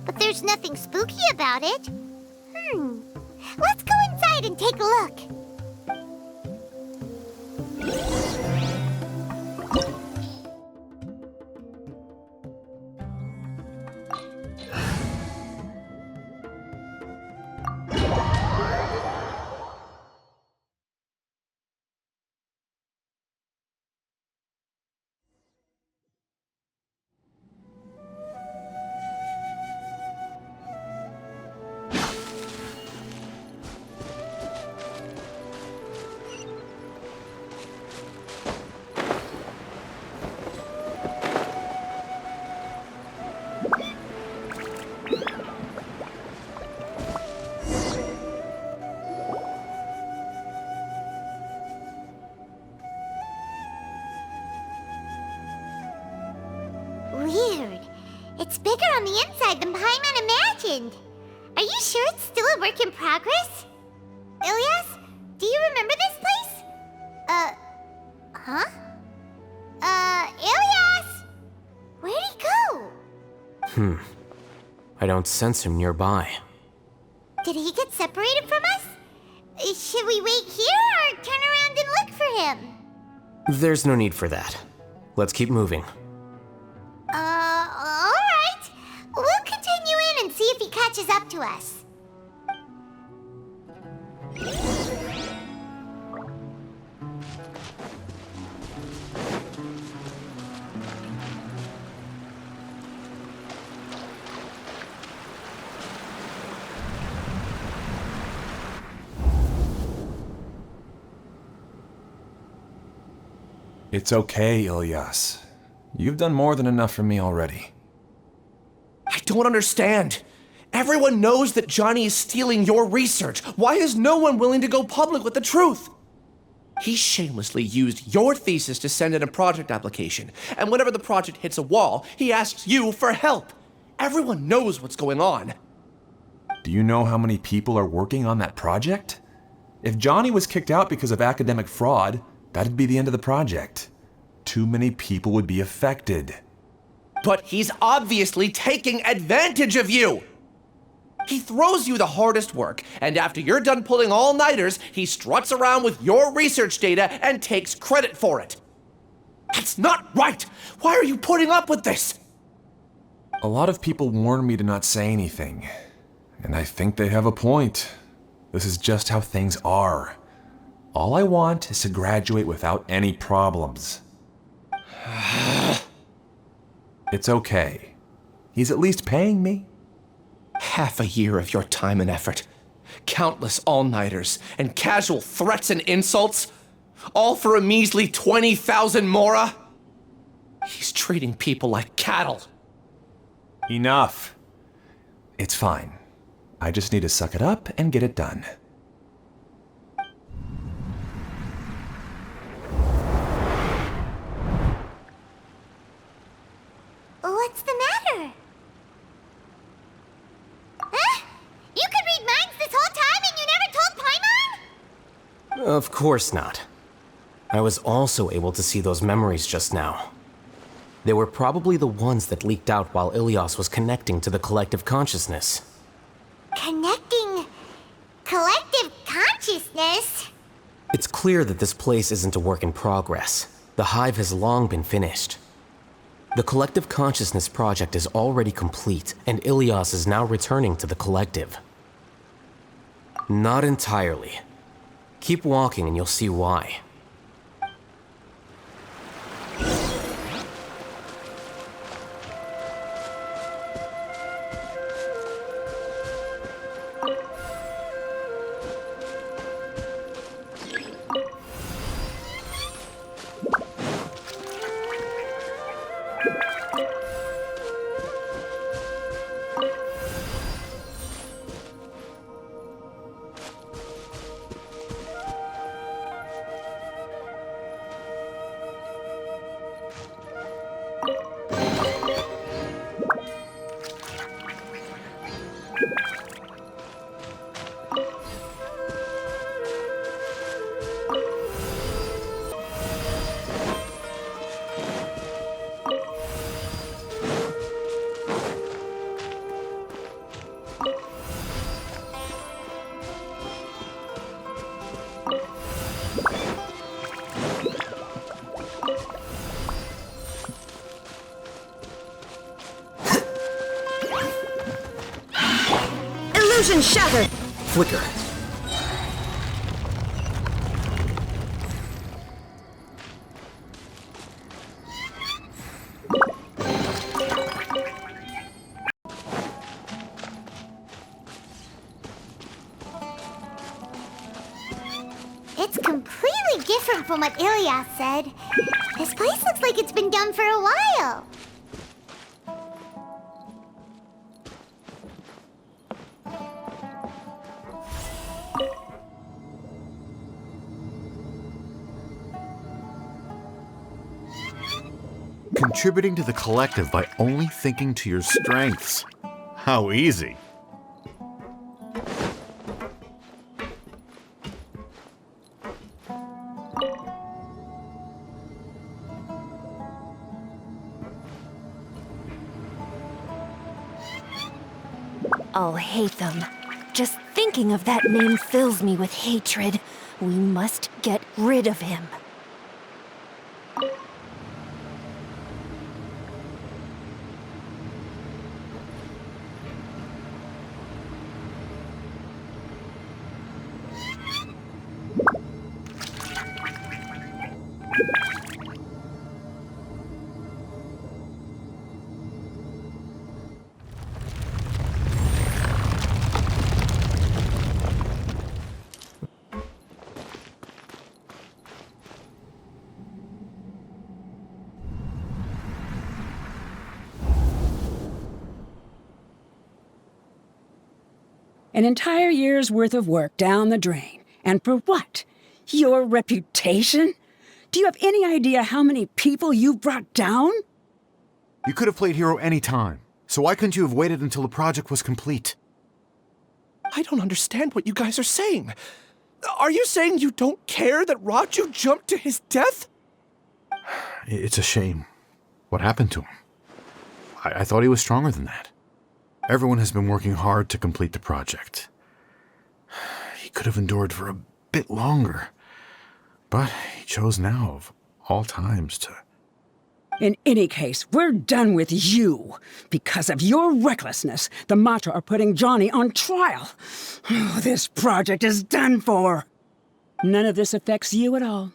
But there's nothing spooky about it. Let's go inside and take a look. Weird. It's bigger on the inside than Paimon imagined. Are you sure it's still a work in progress? Illyas, do you remember this place? Huh? Illyas! Where'd he go? I don't sense him nearby. Did he get separated from us? Should we wait here or turn around and look for him? There's no need for that. Let's keep moving. Alright. We'll continue in and see if he catches catches up to us. It's okay, Illyas. You've done more than enough for me already. I don't understand. Everyone knows that Johnny is stealing your research. Why is no one willing to go public with the truth? He shamelessly used your thesis to send in a project application, and whenever the project hits a wall, he asks you for help. Everyone knows what's going on. Do you know how many people are working on that project? If Johnny was kicked out because of academic fraud, that'd be the end of the project. Too many people would be affected. But he's obviously taking advantage of you! He throws you the hardest work, and after you're done pulling all-nighters, he struts around with your research data and takes credit for it. That's not right! Why are you putting up with this? A lot of people warn me to not say anything, and I think they have a point. This is just how things are. All I want is to graduate without any problems. It's okay. He's at least paying me. Half a year of your time and effort, countless all-nighters, and casual threats and insults, all for a measly 20,000 mora? He's treating people like cattle. Enough. It's fine. I just need to suck it up and get it done. What's the matter? Huh? You could read minds this whole time and you never told Paimon? Of course not. I was also able to see those memories just now. They were probably the ones that leaked out while Illyas was connecting to the collective consciousness. Connecting collective consciousness? It's clear that this place isn't a work in progress. The hive has long been finished. The collective consciousness project is already complete, and Illyas is now returning to the collective. Not entirely. Keep walking and you'll see why. Illusion shattered! Flicker. It's completely different from what Illyas said. This place looks like it's been done for a while. Contributing to the collective by only thinking to your strengths. How easy. Alhaitham. Just thinking of that name fills me with hatred. We must get rid of him. An entire year's worth of work down the drain. And for what? Your reputation? Do you have any idea how many people you've brought down? You could have played hero any time, so why couldn't you have waited until the project was complete? I don't understand what you guys are saying. Are you saying you don't care that Raju jumped to his death? It's a shame. What happened to him? I thought he was stronger than that. Everyone has been working hard to complete the project. He could have endured for a bit longer, but he chose now, of all times, to... In any case, we're done with you. Because of your recklessness, the Matra are putting Johnny on trial. This project is done for. None of this affects you at all.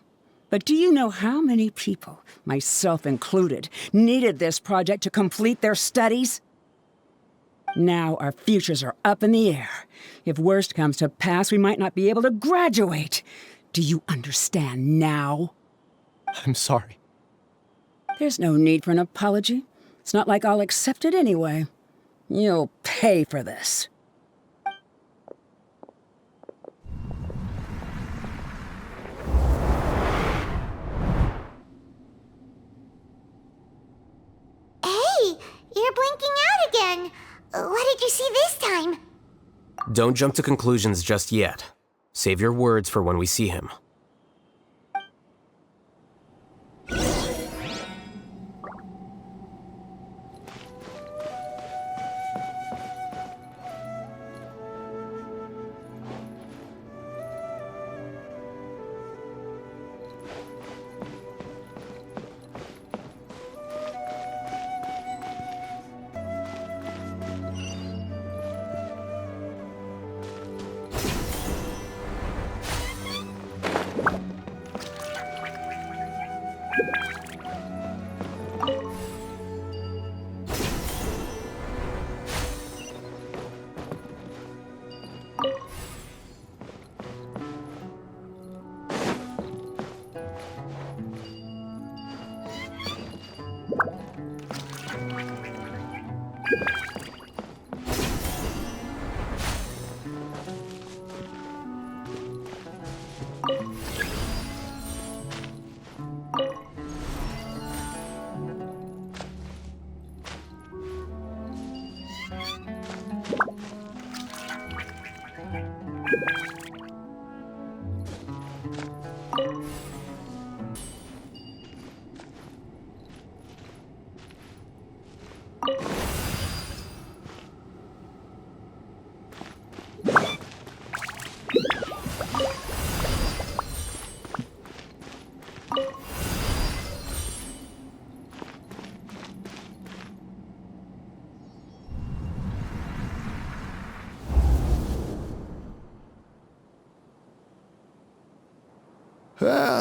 But do you know how many people, myself included, needed this project to complete their studies? Now our futures are up in the air. If worst comes to pass, we might not be able to graduate. Do you understand now? I'm sorry. There's no need for an apology. It's not like I'll accept it anyway. You'll pay for this. Hey, you're blinking out again. What did you see this time? Don't jump to conclusions just yet. Save your words for when we see him.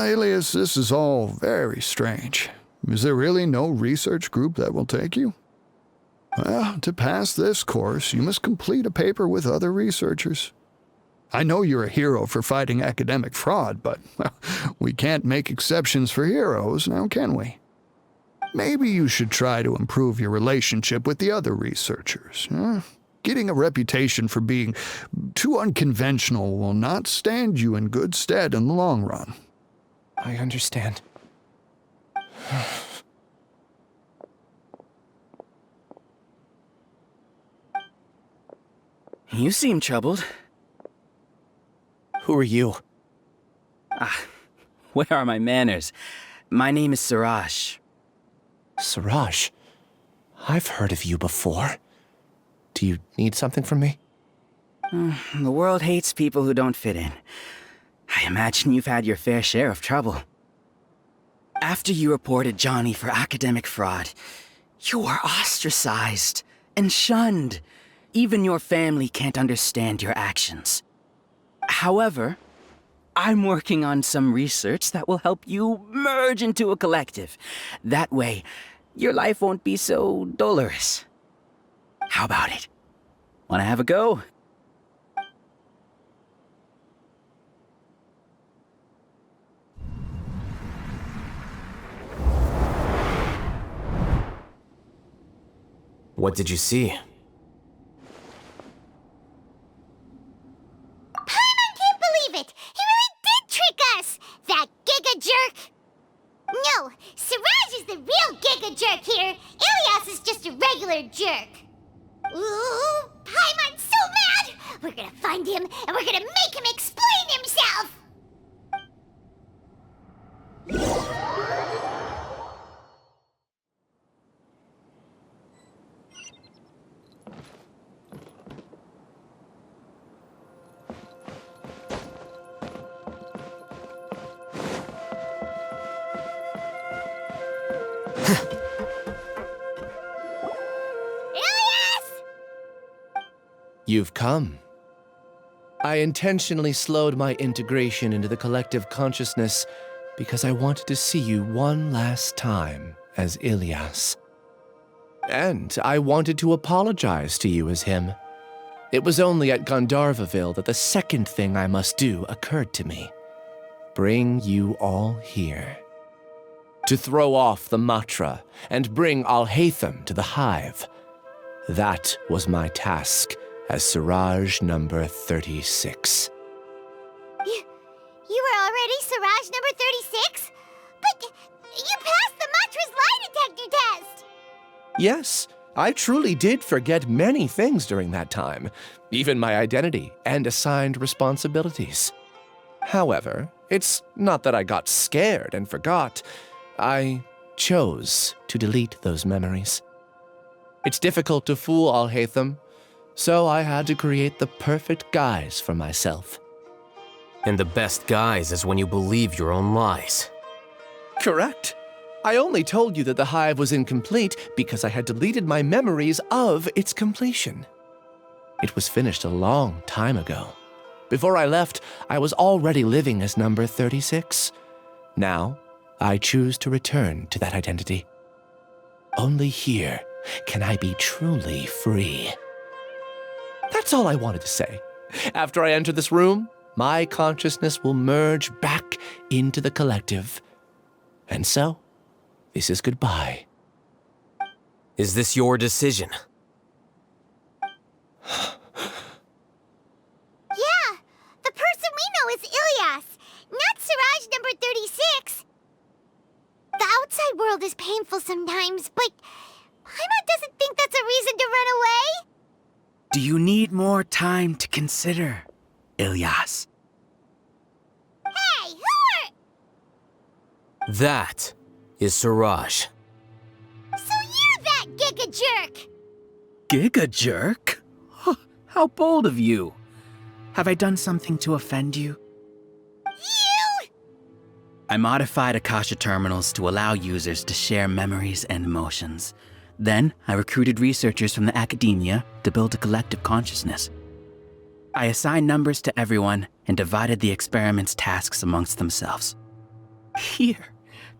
Illyas, this is all very strange. Is there really no research group that will take you? Well, to pass this course, you must complete a paper with other researchers. I know you're a hero for fighting academic fraud, but well, we can't make exceptions for heroes, now can we? Maybe you should try to improve your relationship with the other researchers. Getting a reputation for being too unconventional will not stand you in good stead in the long run. I understand. You seem troubled. Who are you? Where are my manners? My name is Siraj. Siraj? I've heard of you before. Do you need something from me? The world hates people who don't fit in. I imagine you've had your fair share of trouble. After you reported Johnny for academic fraud, you were ostracized and shunned. Even your family can't understand your actions. However, I'm working on some research that will help you merge into a collective. That way, your life won't be so dolorous. How about it? Wanna have a go? What did you see? Paimon can't believe it! He really did trick us! That giga jerk! No, Siraj is the real giga jerk here. Illyas is just a regular jerk. Ooh, Paimon's so mad! We're gonna find him and we're gonna make him explain himself! You've come. I intentionally slowed my integration into the collective consciousness because I wanted to see you one last time as Illyas. And I wanted to apologize to you as him. It was only at Gandharvaville that the second thing I must do occurred to me. Bring you all here. To throw off the Matra and bring Alhaitham to the hive. That was my task as Siraj number 36. You were already Siraj number 36? But you passed the Matra's lie detector test! Yes, I truly did forget many things during that time, even my identity and assigned responsibilities. However, it's not that I got scared and forgot. I chose to delete those memories. It's difficult to fool Alhaitham, so I had to create the perfect guise for myself. And the best guise is when you believe your own lies. Correct. I only told you that the hive was incomplete because I had deleted my memories of its completion. It was finished a long time ago. Before I left, I was already living as number 36. Now, I choose to return to that identity. Only here can I be truly free. That's all I wanted to say. After I enter this room, my consciousness will merge back into the collective. And so, this is goodbye. Is this your decision? Yeah, the person we know is Illyas, not Siraj number 36. The outside world is painful sometimes, but Paimon doesn't think that's a reason to run away. Do you need more time to consider, Illyas? Hey, who are... That is Siraj. So you're that giga jerk! Giga jerk? How bold of you. Have I done something to offend you? You! I modified Akasha terminals to allow users to share memories and emotions. Then, I recruited researchers from the Akademiya to build a collective consciousness. I assigned numbers to everyone and divided the experiment's tasks amongst themselves. Here,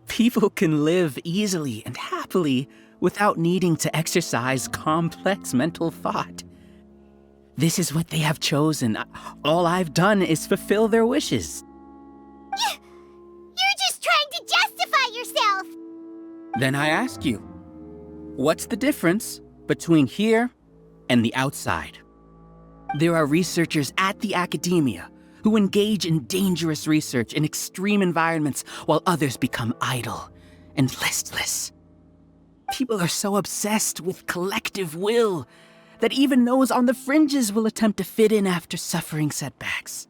people can live easily and happily without needing to exercise complex mental thought. This is what they have chosen. All I've done is fulfill their wishes. You're just trying to justify yourself! Then I ask you, what's the difference between here and the outside? There are researchers at the Akademiya who engage in dangerous research in extreme environments while others become idle and listless. People are so obsessed with collective will that even those on the fringes will attempt to fit in after suffering setbacks.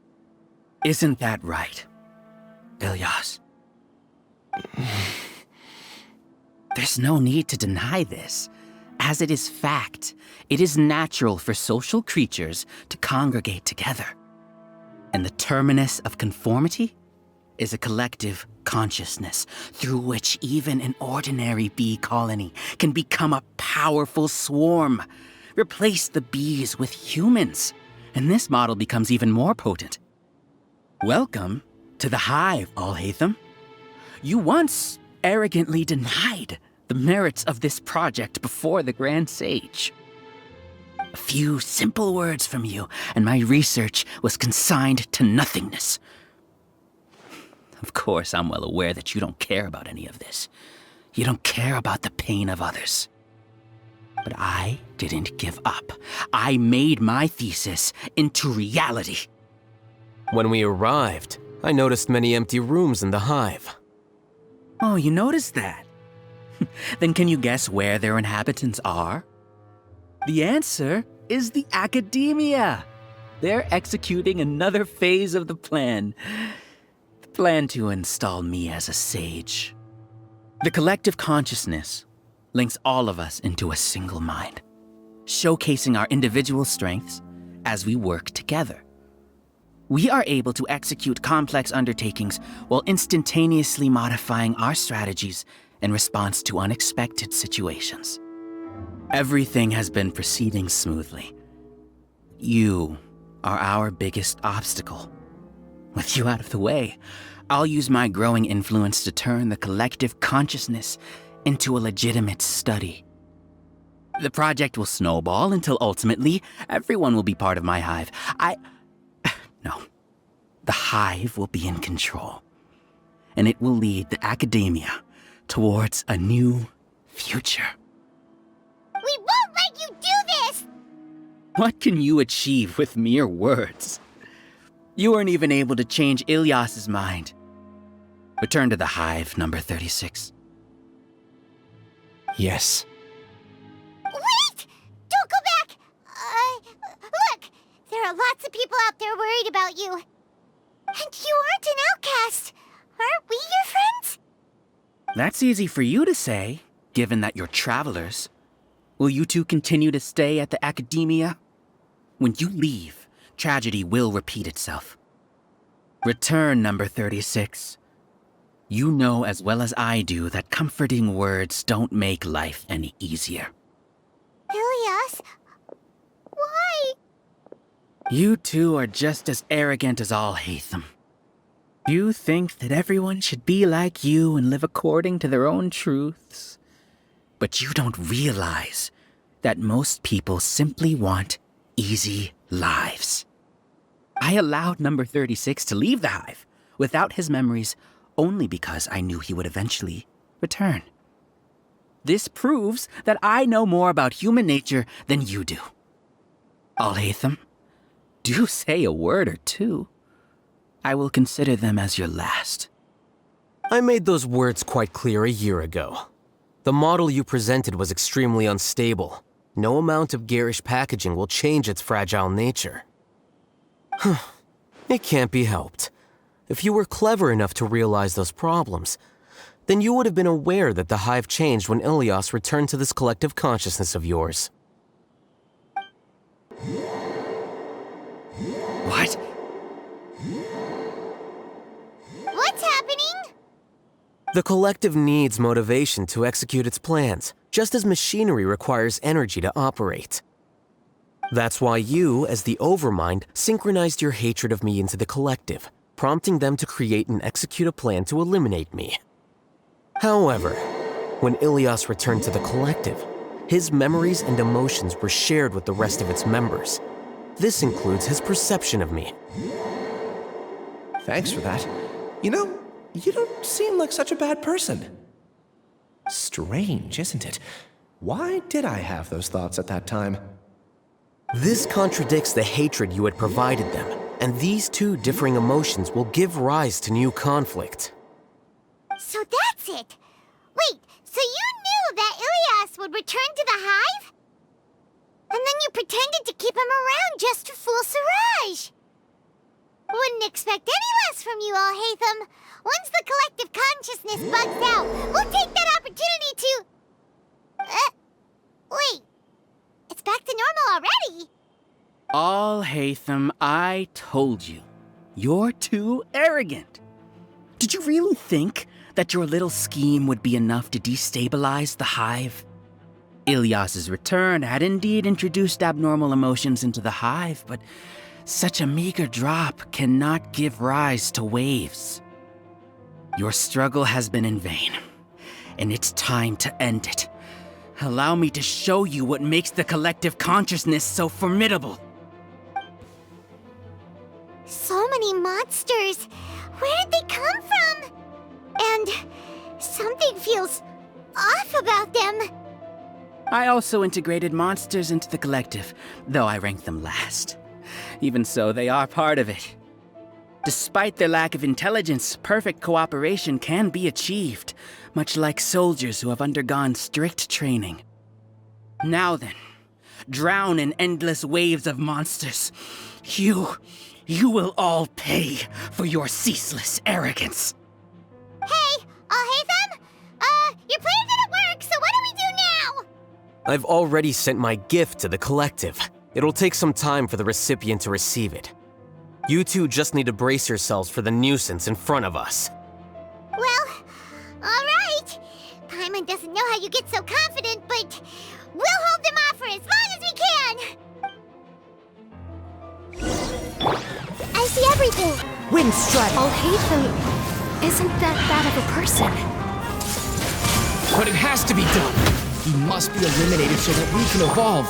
Isn't that right, Illyas? There's no need to deny this. As it is fact, it is natural for social creatures to congregate together. And the terminus of conformity is a collective consciousness through which even an ordinary bee colony can become a powerful swarm. Replace the bees with humans, and this model becomes even more potent. Welcome To the hive, Alhaitham. You once arrogantly denied the merits of this project before the Grand Sage. A few simple words from you, and my research was consigned to nothingness. Of course, I'm well aware that you don't care about any of this. You don't care about the pain of others. But I didn't give up. I made my thesis into reality. When we arrived, I noticed many empty rooms in the hive. Oh, you noticed that? Then can you guess where their inhabitants are? The answer is the Akademiya. They're executing another phase of the plan. The plan to install me as a sage. The collective consciousness links all of us into a single mind, showcasing our individual strengths as we work together. We are able to execute complex undertakings while instantaneously modifying our strategies in response to unexpected situations. Everything has been proceeding smoothly. You are our biggest obstacle. With you out of the way, I'll use my growing influence to turn the collective consciousness into a legitimate study. The project will snowball until ultimately everyone will be part of my hive. No. The hive will be in control. And it will lead the Akademiya towards a new future. We won't let you do this! What can you achieve with mere words? You weren't even able to change Illyas' mind. Return to the hive, number 36. Yes. Wait! Don't go back! Look! There are lots of people out there worried about you. And you aren't an outcast. Aren't we your friends? That's easy for you to say, given that you're travelers. Will you two continue to stay at the Akademiya? When you leave, tragedy will repeat itself. Return, number 36. You know as well as I do that comforting words don't make life any easier. Illyas? Why? You two are just as arrogant as Alhaitham. You think that everyone should be like you and live according to their own truths. But you don't realize that most people simply want easy lives. I allowed number 36 to leave the hive without his memories only because I knew he would eventually return. This proves that I know more about human nature than you do. Alhaitham, do say a word or two. I will consider them as your last. I made those words quite clear a year ago. The model you presented was extremely unstable. No amount of garish packaging will change its fragile nature. It can't be helped. If you were clever enough to realize those problems, then you would have been aware that the hive changed when Illyas returned to this collective consciousness of yours. What? What's happening? The collective needs motivation to execute its plans, just as machinery requires energy to operate. That's why you, as the Overmind, synchronized your hatred of me into the collective, prompting them to create and execute a plan to eliminate me. However, when Illyas returned to the collective, his memories and emotions were shared with the rest of its members. This includes his perception of me. Thanks for that. You know, you don't seem like such a bad person. Strange, isn't it? Why did I have those thoughts at that time? This contradicts the hatred you had provided them, and these two differing emotions will give rise to new conflict. So that's it! Wait, so you knew that Illyas would return to the hive? And then you pretended to keep him around just to fool Siraj! Wouldn't expect any less from you, Alhaitham. Once the collective consciousness bugs out, we'll take that opportunity to... wait. It's back to normal already. Alhaitham, I told you. You're too arrogant. Did you really think that your little scheme would be enough to destabilize the hive? Illyas' return had indeed introduced abnormal emotions into the hive, but Such a meager drop cannot give rise to waves. Your struggle has been in vain, and it's time to end it. Allow me to show you what makes the collective consciousness so formidable. So many monsters. Where did they come from? And something feels off about them. I also integrated monsters into the collective, though I ranked them last. Even so, they are part of it. Despite their lack of intelligence, perfect cooperation can be achieved, much like soldiers who have undergone strict training. Now then, drown in endless waves of monsters. You will all pay for your ceaseless arrogance. Hey, Alhaitham? Your plan didn't work, so what do we do now? I've already sent my gift to the collective. It'll take some time for the recipient to receive it. You two just need to brace yourselves for the nuisance in front of us. Well, alright. Paimon doesn't know how you get so confident, but we'll hold them off for as long as we can. I see everything. Wind strike. Alhaitham isn't that of a person. But it has to be done. He must be eliminated so that we can evolve.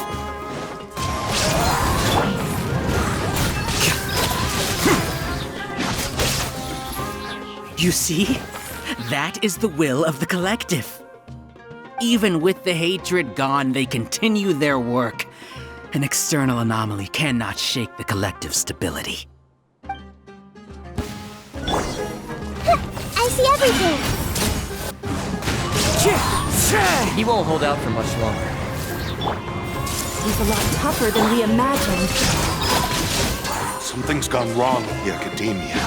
You see? That is the will of the collective. Even with the hatred gone, they continue their work. An external anomaly cannot shake the collective's stability. I see everything. He won't hold out for much longer. He's a lot tougher than we imagined. Something's gone wrong with the Akademiya.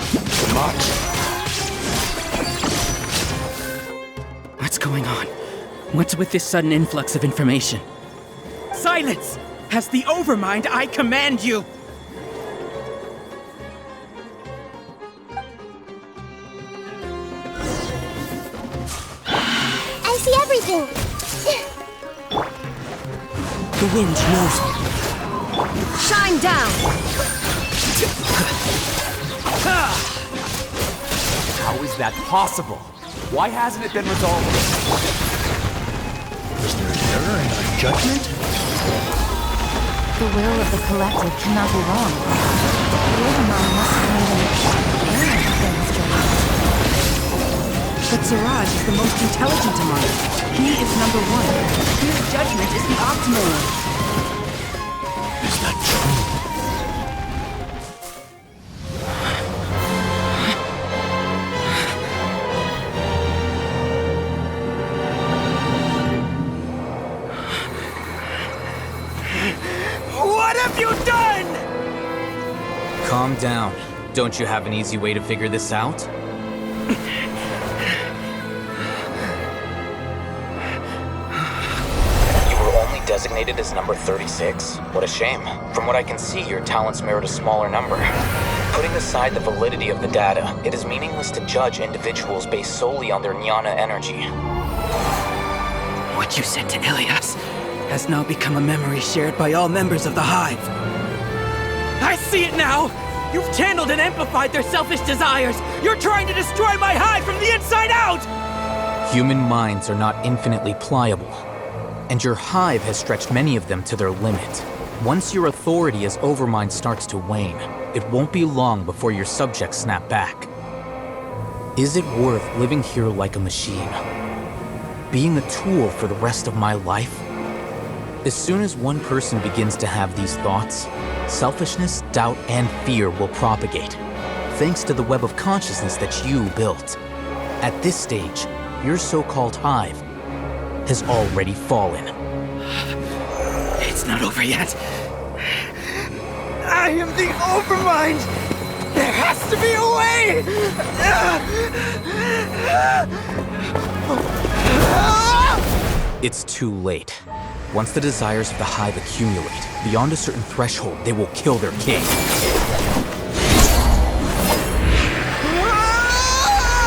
What's going on? What's with this sudden influx of information? Silence! As the Overmind, I command you! I see everything. The wind knows me. Shine down! How is that possible? Why hasn't it been resolved? Is there an error in my judgment? The will of the collective cannot be wrong. The Overmind must have made an error in his judgment. But Siraj is the most intelligent among us. He is number one. His judgment is the optimal one. Is that true? What have you done? Calm down. Don't you have an easy way to figure this out? You were only designated as number 36. What a shame. From what I can see, your talents merit a smaller number. Putting aside the validity of the data, it is meaningless to judge individuals based solely on their jnana energy. What you said to Illyas has now become a memory shared by all members of the Hive. I see it now! You've channeled and amplified their selfish desires! You're trying to destroy my Hive from the inside out! Human minds are not infinitely pliable, and your Hive has stretched many of them to their limit. Once your authority as Overmind starts to wane, it won't be long before your subjects snap back. Is it worth living here like a machine? Being a tool for the rest of my life? As soon as one person begins to have these thoughts, selfishness, doubt, and fear will propagate, thanks to the web of consciousness that you built. At this stage, your so-called Hive has already fallen. It's not over yet. I am the Overmind! There has to be a way! It's too late. Once the desires of the Hive accumulate, beyond a certain threshold, they will kill their king.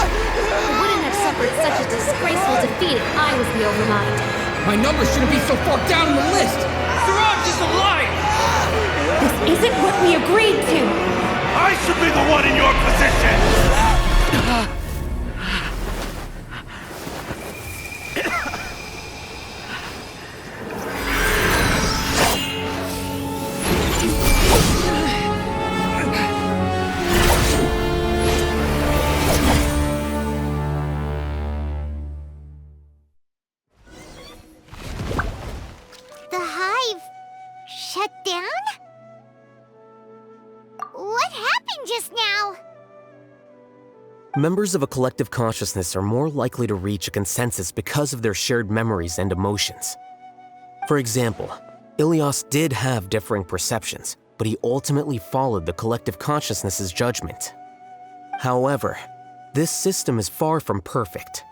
I wouldn't have suffered such a disgraceful defeat if I was the Overmind. My number shouldn't be so far down in the list! Siraj is alive! This isn't what we agreed to! I should be the one in your position! The hive shut down? What happened just now? Members of a collective consciousness are more likely to reach a consensus because of their shared memories and emotions. For example, Illyas did have differing perceptions, but he ultimately followed the collective consciousness's judgment. However, this system is far from perfect.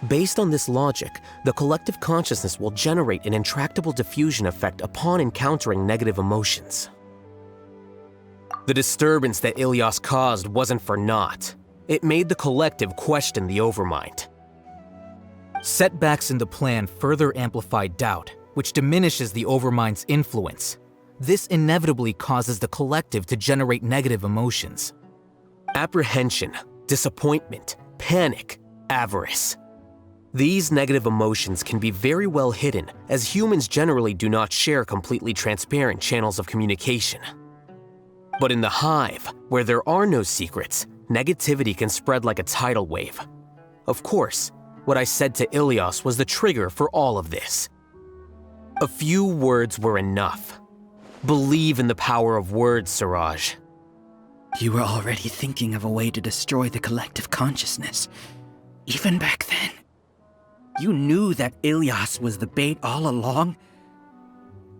Based on this logic, the collective consciousness will generate an intractable diffusion effect upon encountering negative emotions. The disturbance that Illyas caused wasn't for naught. It made the collective question the Overmind. Setbacks in the plan further amplified doubt, which diminishes the Overmind's influence. This inevitably causes the collective to generate negative emotions. Apprehension, disappointment, panic, avarice. These negative emotions can be very well hidden, as humans generally do not share completely transparent channels of communication. But in the hive, where there are no secrets, negativity can spread like a tidal wave. Of course, what I said to Illyas was the trigger for all of this. A few words were enough. Believe in the power of words, Siraj. You were already thinking of a way to destroy the collective consciousness. Even back then. You knew that Illyas was the bait all along.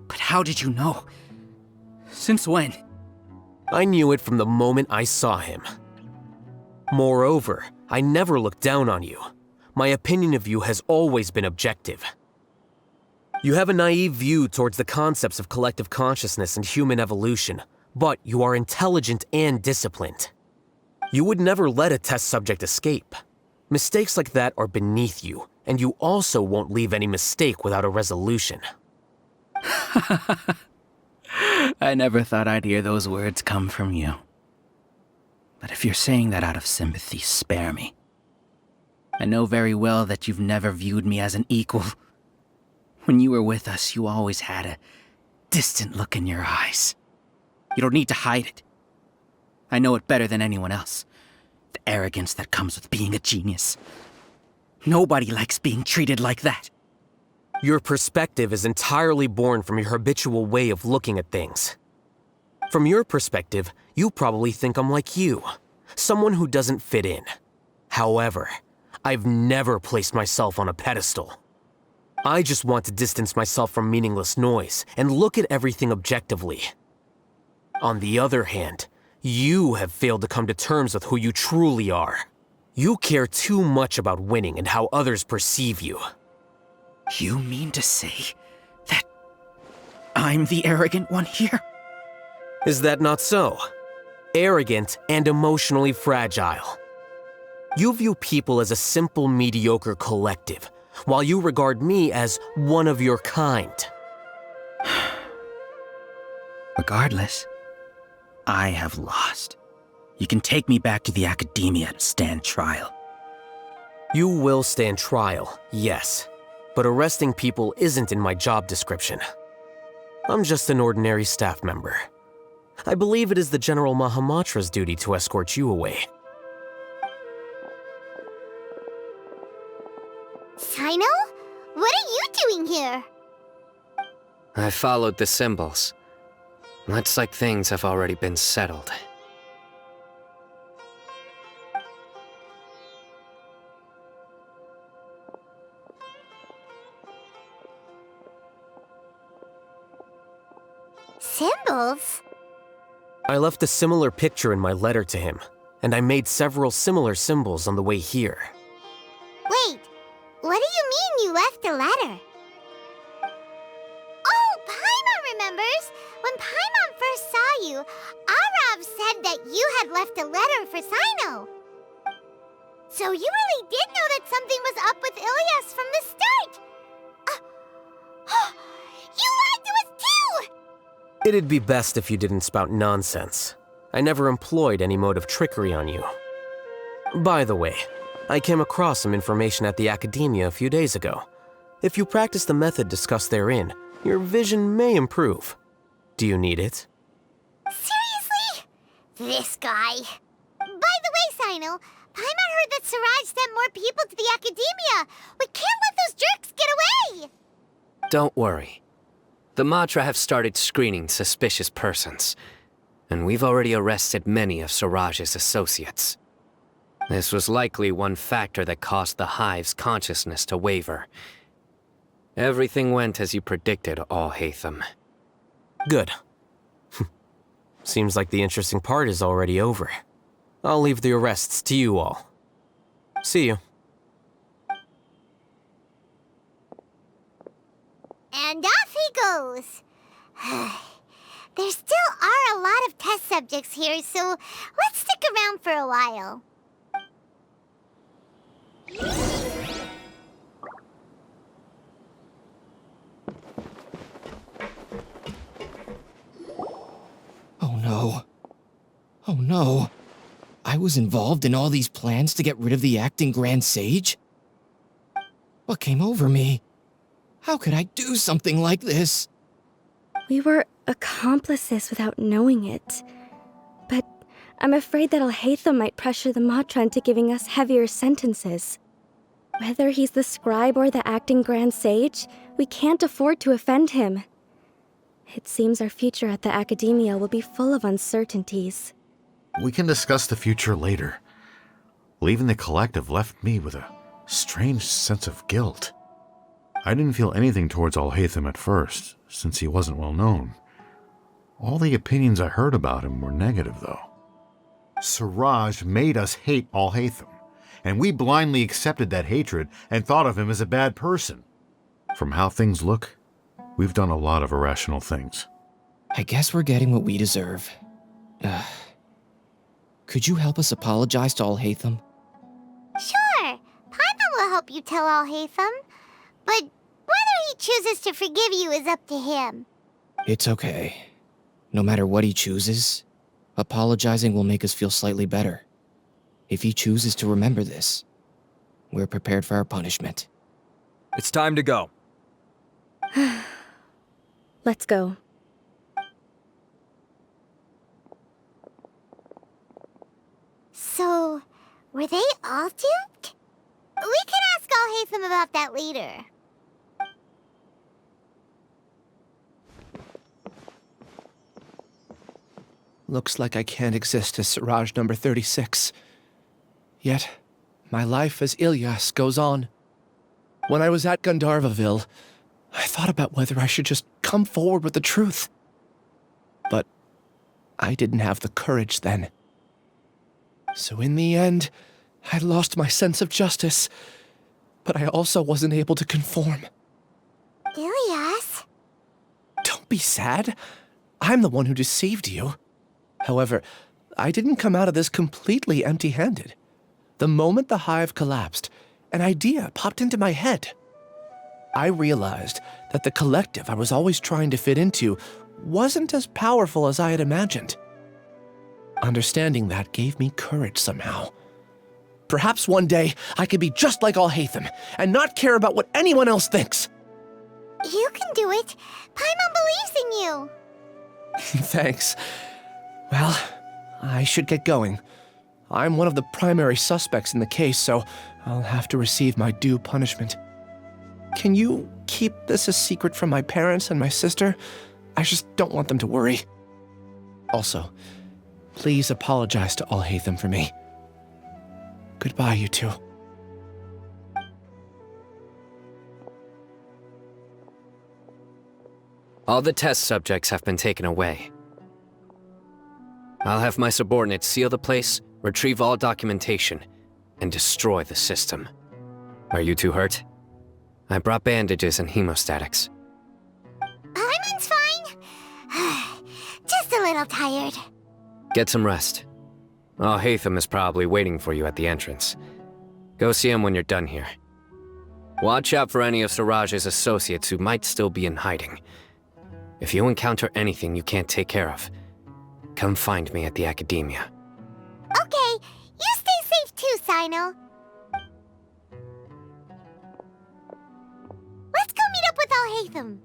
But how did you know? Since when? I knew it from the moment I saw him. Moreover, I never looked down on you. My opinion of you has always been objective. You have a naive view towards the concepts of collective consciousness and human evolution, but you are intelligent and disciplined. You would never let a test subject escape. Mistakes like that are beneath you, and you also won't leave any mistake without a resolution. I never thought I'd hear those words come from you. But if you're saying that out of sympathy, spare me. I know very well that you've never viewed me as an equal. When you were with us, you always had a distant look in your eyes. You don't need to hide it. I know it better than anyone else. The arrogance that comes with being a genius. Nobody likes being treated like that. Your perspective is entirely born from your habitual way of looking at things. From your perspective, you probably think I'm like you, someone who doesn't fit in. However, I've never placed myself on a pedestal. I just want to distance myself from meaningless noise and look at everything objectively. On the other hand, you have failed to come to terms with who you truly are. You care too much about winning and how others perceive you. You mean to say that I'm the arrogant one here? Is that not so? Arrogant and emotionally fragile. You view people as a simple, mediocre collective, while you regard me as one of your kind. Regardless, I have lost. You can take me back to the Akademiya to stand trial. You will stand trial, yes. But arresting people isn't in my job description. I'm just an ordinary staff member. I believe it is the General Mahamatra's duty to escort you away. Sino? What are you doing here? I followed the symbols. Looks like things have already been settled. Symbols? I left a similar picture in my letter to him, and I made several similar symbols on the way here. Wait, what do you mean you left a letter? Oh, Paimon remembers! When Paimon first saw you, Arav said that you had left a letter for Sino. So you really did know that something was up with Illyas from the start! You lied to us too! It'd be best if you didn't spout nonsense. I never employed any mode of trickery on you. By the way, I came across some information at the Akademiya a few days ago. If you practice the method discussed therein, your vision may improve. Do you need it? Seriously? This guy. By the way, Sino, Paimon heard that Siraj sent more people to the Akademiya. We can't let those jerks get away! Don't worry. The Matra have started screening suspicious persons, and we've already arrested many of Siraj's associates. This was likely one factor that caused the Hive's consciousness to waver. Everything went as you predicted, Alhaitham. Good. Seems like the interesting part is already over. I'll leave the arrests to you all. See you. And off he goes. There still are a lot of test subjects here, so let's stick around for a while. Oh no. Oh no. I was involved in all these plans to get rid of the acting Grand Sage? What came over me? How could I do something like this? We were accomplices without knowing it. But I'm afraid that Alhaitham might pressure the Matra into giving us heavier sentences. Whether he's the scribe or the acting Grand Sage, we can't afford to offend him. It seems our future at the Akademiya will be full of uncertainties. We can discuss the future later. Leaving the collective left me with a strange sense of guilt. I didn't feel anything towards Alhaitham at first, since he wasn't well known. All the opinions I heard about him were negative, though. Siraj made us hate Alhaitham, and we blindly accepted that hatred and thought of him as a bad person. From how things look, we've done a lot of irrational things. I guess we're getting what we deserve. Could you help us apologize to Alhaitham? Sure, Paimon will help you tell Alhaitham. But whether he chooses to forgive you is up to him. It's okay. No matter what he chooses, apologizing will make us feel slightly better. If he chooses to remember this, we're prepared for our punishment. It's time to go. Let's go. So, were they all duped? We can ask Alhaitham about that later. Looks like I can't exist as Siraj number 36. Yet, my life as Illyas goes on. When I was at Gandharvaville, I thought about whether I should just come forward with the truth. But I didn't have the courage then. So in the end, I lost my sense of justice, but I also wasn't able to conform. Illyas? Don't be sad. I'm the one who deceived you. However, I didn't come out of this completely empty-handed. The moment the hive collapsed, an idea popped into my head. I realized that the collective I was always trying to fit into wasn't as powerful as I had imagined. Understanding that gave me courage somehow. Perhaps one day I could be just like Alhaitham and not care about what anyone else thinks. You can do it. Paimon believes in you. Thanks. Well, I should get going. I'm one of the primary suspects in the case, so I'll have to receive my due punishment. Can you keep this a secret from my parents and my sister? I just don't want them to worry. Also, please apologize to Alhaitham for me. Goodbye, you two. All the test subjects have been taken away. I'll have my subordinates seal the place, retrieve all documentation, and destroy the system. Are you two hurt? I brought bandages and hemostatics. Paimon's fine. Just a little tired. Get some rest. Alhaitham is probably waiting for you at the entrance. Go see him when you're done here. Watch out for any of Siraj's associates who might still be in hiding. If you encounter anything you can't take care of, come find me at the Akademiya. Okay, you stay safe too, Sino. Let's go meet up with Alhaitham.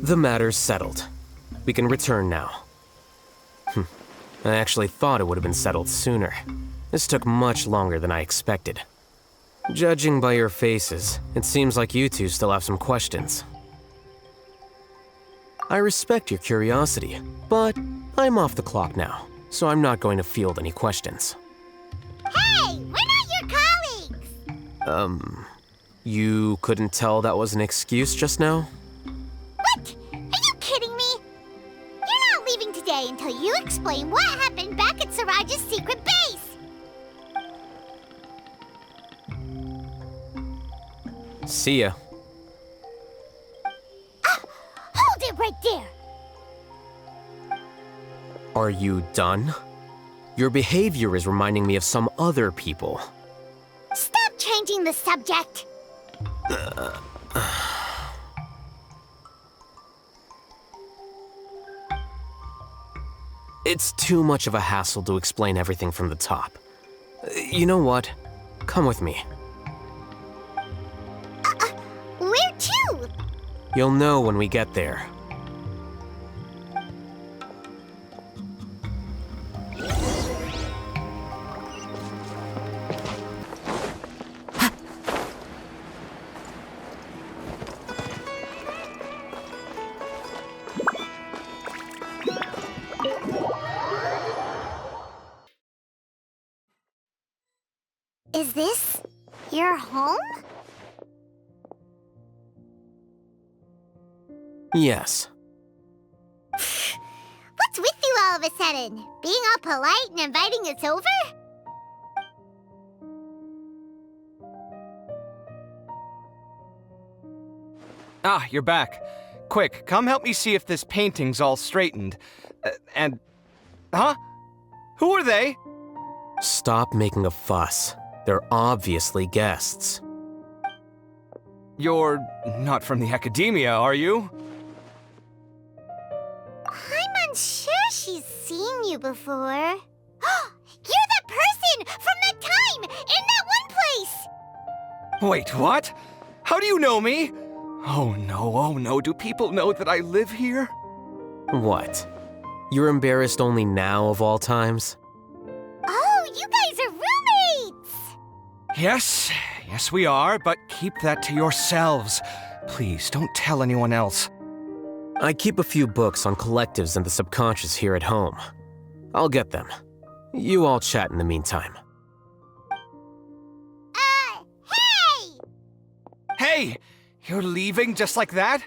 The matter's settled. We can return now. I actually thought it would have been settled sooner. This took much longer than I expected. Judging by your faces, it seems like you two still have some questions. I respect your curiosity, but I'm off the clock now, so I'm not going to field any questions. Hey, we're not your colleagues! You couldn't tell that was an excuse just now? What? Are you kidding me? You're not leaving today until you explain what happened back at Siraj's secret base! See ya. Hold it right there! Are you done? Your behavior is reminding me of some other people. Stop changing the subject! It's too much of a hassle to explain everything from the top. You know what? Come with me. Where to? You'll know when we get there. Is this your home? Yes. What's with you all of a sudden? Being all polite and inviting us over? Ah, you're back. Quick, come help me see if this painting's all straightened. Huh? Who are they? Stop making a fuss. They're obviously guests. You're not from the Akademiya, are you? I'm unsure she's seen you before. You're that person from that time in that one place! Wait, what? How do you know me? Oh no, do people know that I live here? What? You're embarrassed only now of all times? Oh, you guys are roommates! Yes, we are, but keep that to yourselves. Please, don't tell anyone else. I keep a few books on collectives and the subconscious here at home. I'll get them. You all chat in the meantime. Hey! Hey! You're leaving just like that?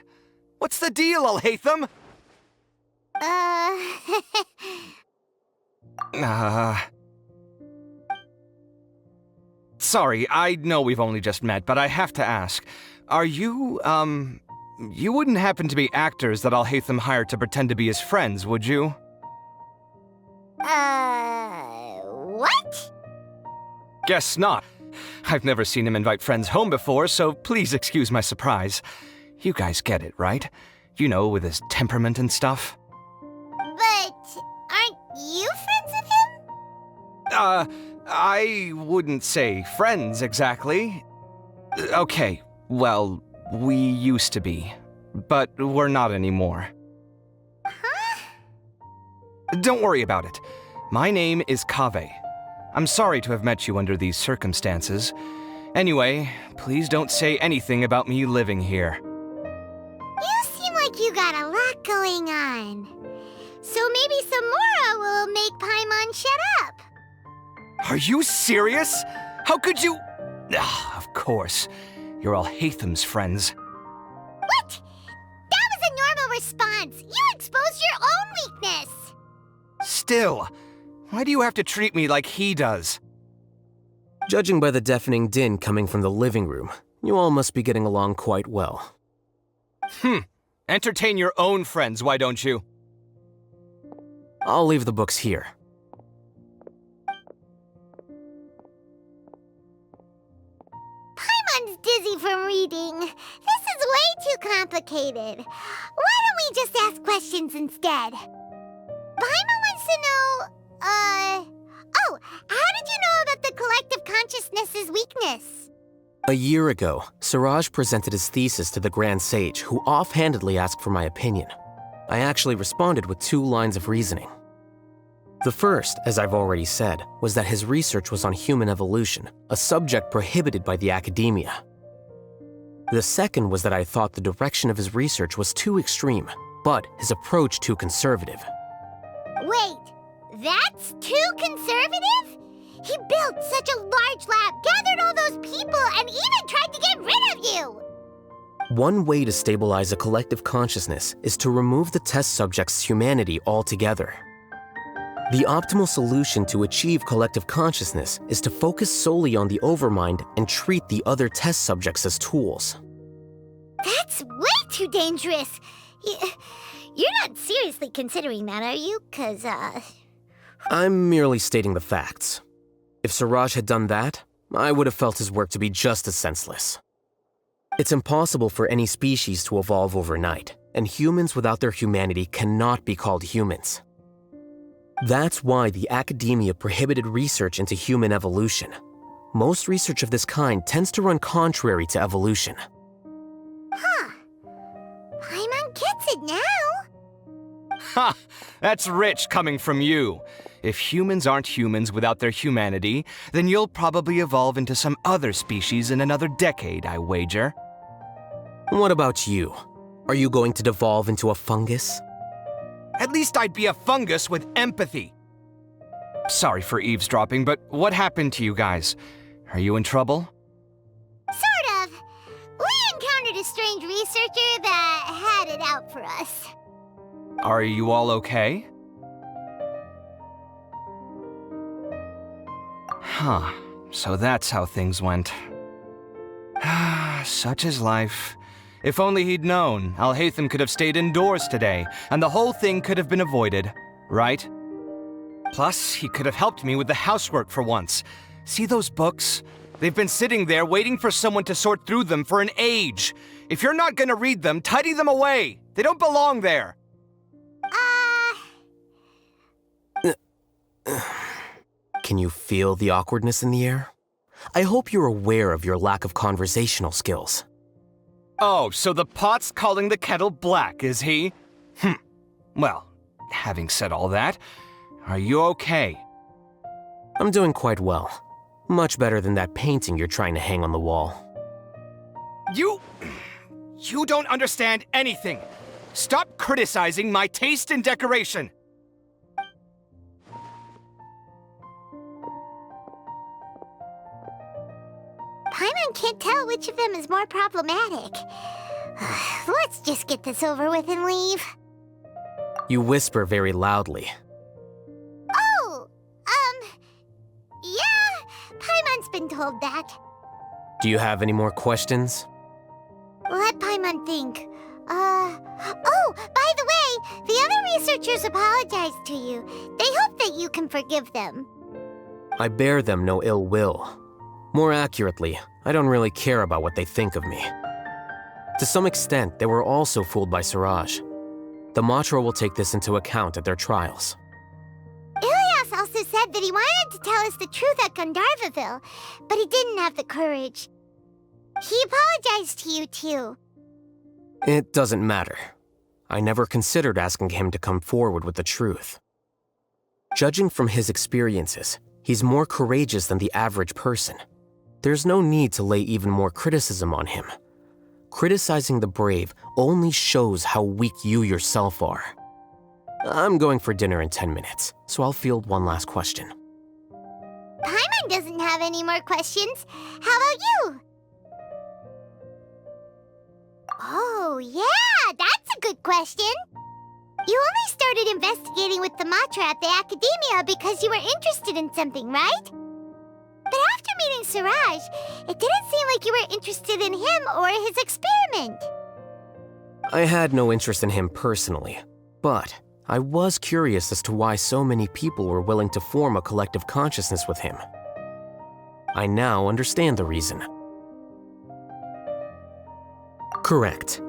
What's the deal, Alhaitham? Sorry, I know we've only just met, but I have to ask. Are you, you wouldn't happen to be actors that Alhaitham hired to pretend to be his friends, would you? What? Guess not. I've never seen him invite friends home before, so please excuse my surprise. You guys get it, right? You know, with his temperament and stuff. But aren't you friends with him? I wouldn't say friends exactly. Okay, well, we used to be, but we're not anymore. Huh? Don't worry about it. My name is Kaveh. I'm sorry to have met you under these circumstances. Anyway, please don't say anything about me living here. You seem like you got a lot going on. So maybe Samora will make Paimon shut up. Are you serious? How could you? Of course. You're Alhaitham's friends. What? That was a normal response. You exposed your own weakness. Still, why do you have to treat me like he does? Judging by the deafening din coming from the living room, you all must be getting along quite well. Entertain your own friends, why don't you? I'll leave the books here. Paimon's dizzy from reading. This is way too complicated. Why don't we just ask questions instead? Paimon wants to know, oh, how did you know about the collective consciousness's weakness? A year ago, Siraj presented his thesis to the Grand Sage, who offhandedly asked for my opinion. I actually responded with 2 lines of reasoning. The first, as I've already said, was that his research was on human evolution, a subject prohibited by the Akademiya. The second was that I thought the direction of his research was too extreme, but his approach too conservative. Wait, that's too conservative? He built such a large lab, gathered all those people, and even tried to get rid of you! One way to stabilize a collective consciousness is to remove the test subject's humanity altogether. The optimal solution to achieve collective consciousness is to focus solely on the overmind and treat the other test subjects as tools. That's way too dangerous! You're not seriously considering that, are you? 'Cause, I'm merely stating the facts. If Siraj had done that, I would have felt his work to be just as senseless. It's impossible for any species to evolve overnight, and humans without their humanity cannot be called humans. That's why the Akademiya prohibited research into human evolution. Most research of this kind tends to run contrary to evolution. Huh. Paimon gets it now. Ha! That's rich coming from you. If humans aren't humans without their humanity, then you'll probably evolve into some other species in another decade, I wager. What about you? Are you going to devolve into a fungus? At least I'd be a fungus with empathy. Sorry for eavesdropping, but what happened to you guys? Are you in trouble? Sort of. We encountered a strange researcher that had it out for us. Are you all okay? Huh. So that's how things went. Such is life. If only he'd known, Alhaitham could have stayed indoors today, and the whole thing could have been avoided, right? Plus, he could have helped me with the housework for once. See those books? They've been sitting there waiting for someone to sort through them for an age. If you're not gonna read them, tidy them away. They don't belong there. Can you feel the awkwardness in the air? I hope you're aware of your lack of conversational skills. Oh, so the pot's calling the kettle black, is he? Well, having said all that, are you okay? I'm doing quite well. Much better than that painting you're trying to hang on the wall. You don't understand anything. Stop criticizing my taste in decoration. Paimon can't tell which of them is more problematic. Let's just get this over with and leave. You whisper very loudly. Oh, yeah, Paimon's been told that. Do you have any more questions? Let Paimon think. Oh, by the way, the other researchers apologized to you. They hope that you can forgive them. I bear them no ill will. More accurately, I don't really care about what they think of me. To some extent, they were also fooled by Siraj. The Matra will take this into account at their trials. Illyas also said that he wanted to tell us the truth at Gandharvaville, but he didn't have the courage. He apologized to you, too. It doesn't matter. I never considered asking him to come forward with the truth. Judging from his experiences, he's more courageous than the average person. There's no need to lay even more criticism on him. Criticizing the brave only shows how weak you yourself are. I'm going for dinner in 10 minutes, so I'll field one last question. Paimon doesn't have any more questions. How about you? Oh, yeah, that's a good question. You only started investigating with the Matra at the Akademiya because you were interested in something, right? But after meeting Siraj. It didn't seem like you were interested in him or his experiment. I had no interest in him personally, but I was curious as to why so many people were willing to form a collective consciousness with him. I now understand the reason. Correct.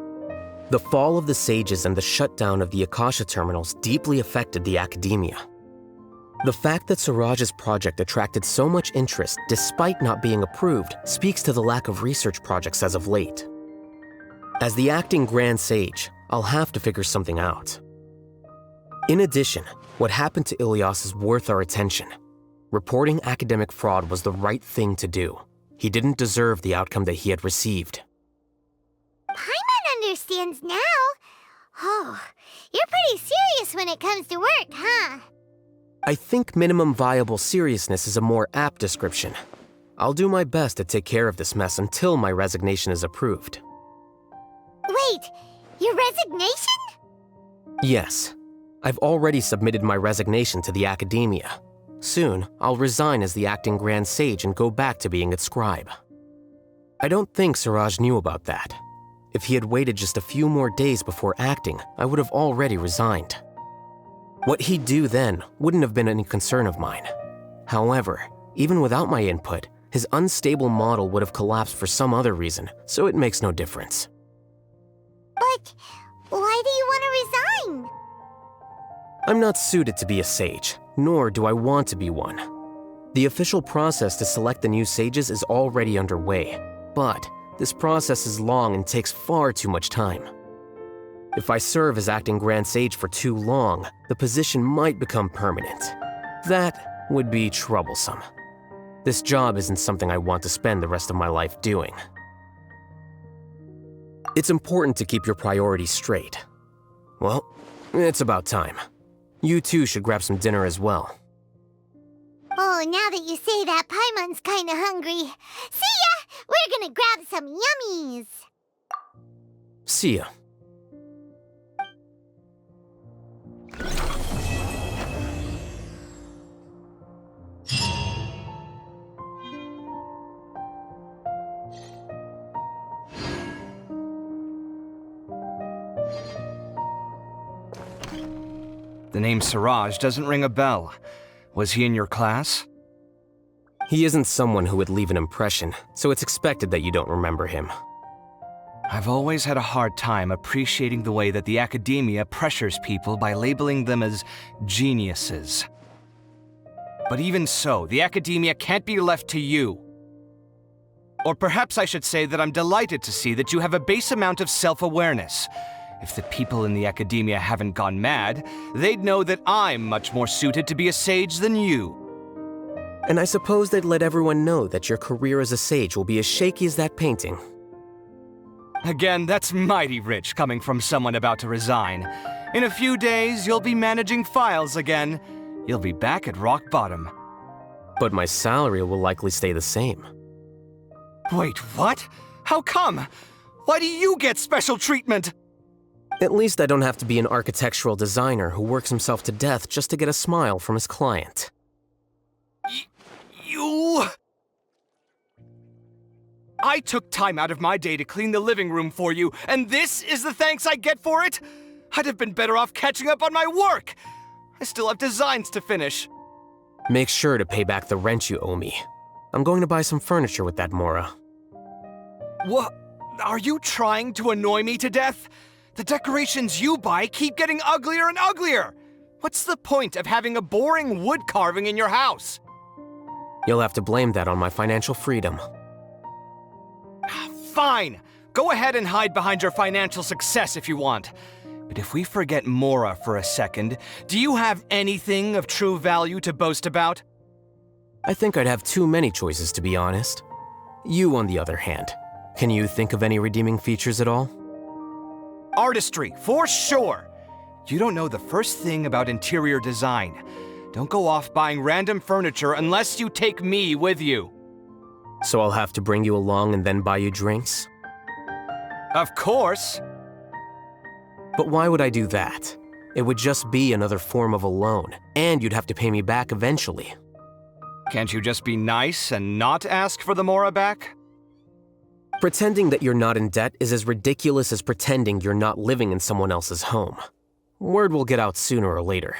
The fall of the sages and the shutdown of the Akasha terminals deeply affected the Akademiya. The fact that Siraj's project attracted so much interest despite not being approved speaks to the lack of research projects as of late. As the acting Grand Sage, I'll have to figure something out. In addition, what happened to Illyas is worth our attention. Reporting academic fraud was the right thing to do. He didn't deserve the outcome that he had received. Paimon understands now. Oh, you're pretty serious when it comes to work, huh? I think minimum viable seriousness is a more apt description. I'll do my best to take care of this mess until my resignation is approved. Wait, your resignation? Yes. I've already submitted my resignation to the Akademiya. Soon, I'll resign as the acting Grand Sage and go back to being its scribe. I don't think Siraj knew about that. If he had waited just a few more days before acting, I would have already resigned. What he'd do then wouldn't have been any concern of mine. However, even without my input, his unstable model would have collapsed for some other reason, so it makes no difference. But why do you want to resign? I'm not suited to be a sage, nor do I want to be one. The official process to select the new sages is already underway, but this process is long and takes far too much time. If I serve as acting Grand Sage for too long, the position might become permanent. That would be troublesome. This job isn't something I want to spend the rest of my life doing. It's important to keep your priorities straight. Well, it's about time. You two should grab some dinner as well. Oh, now that you say that, Paimon's kinda hungry. See ya! We're gonna grab some yummies! See ya. The name Siraj doesn't ring a bell. Was he in your class? He isn't someone who would leave an impression, so it's expected that you don't remember him. I've always had a hard time appreciating the way that the Akademiya pressures people by labeling them as geniuses. But even so, the Akademiya can't be left to you. Or perhaps I should say that I'm delighted to see that you have a base amount of self-awareness. If the people in the Akademiya haven't gone mad, they'd know that I'm much more suited to be a sage than you. And I suppose they'd let everyone know that your career as a sage will be as shaky as that painting. Again, that's mighty rich coming from someone about to resign. In a few days, you'll be managing files again. You'll be back at rock bottom. But my salary will likely stay the same. Wait, what? How come? Why do you get special treatment? At least I don't have to be an architectural designer who works himself to death just to get a smile from his client. You... I took time out of my day to clean the living room for you, and this is the thanks I get for it? I'd have been better off catching up on my work. I still have designs to finish. Make sure to pay back the rent you owe me. I'm going to buy some furniture with that, Mora. What? Are you trying to annoy me to death? The decorations you buy keep getting uglier and uglier. What's the point of having a boring wood carving in your house? You'll have to blame that on my financial freedom. Fine. Go ahead and hide behind your financial success if you want. But if we forget Mora for a second, do you have anything of true value to boast about? I think I'd have too many choices, to be honest. You, on the other hand, can you think of any redeeming features at all? Artistry, for sure. You don't know the first thing about interior design. Don't go off buying random furniture unless you take me with you. So I'll have to bring you along and then buy you drinks? Of course. But why would I do that? It would just be another form of a loan, and you'd have to pay me back eventually. Can't you just be nice and not ask for the Mora back? Pretending that you're not in debt is as ridiculous as pretending you're not living in someone else's home. Word will get out sooner or later.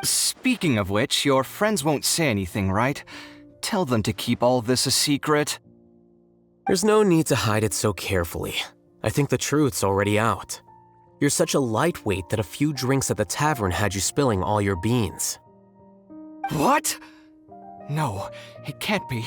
Speaking of which, your friends won't say anything, right? Tell them to keep all this a secret. There's no need to hide it so carefully. I think the truth's already out. You're such a lightweight that a few drinks at the tavern had you spilling all your beans. What? No, it can't be.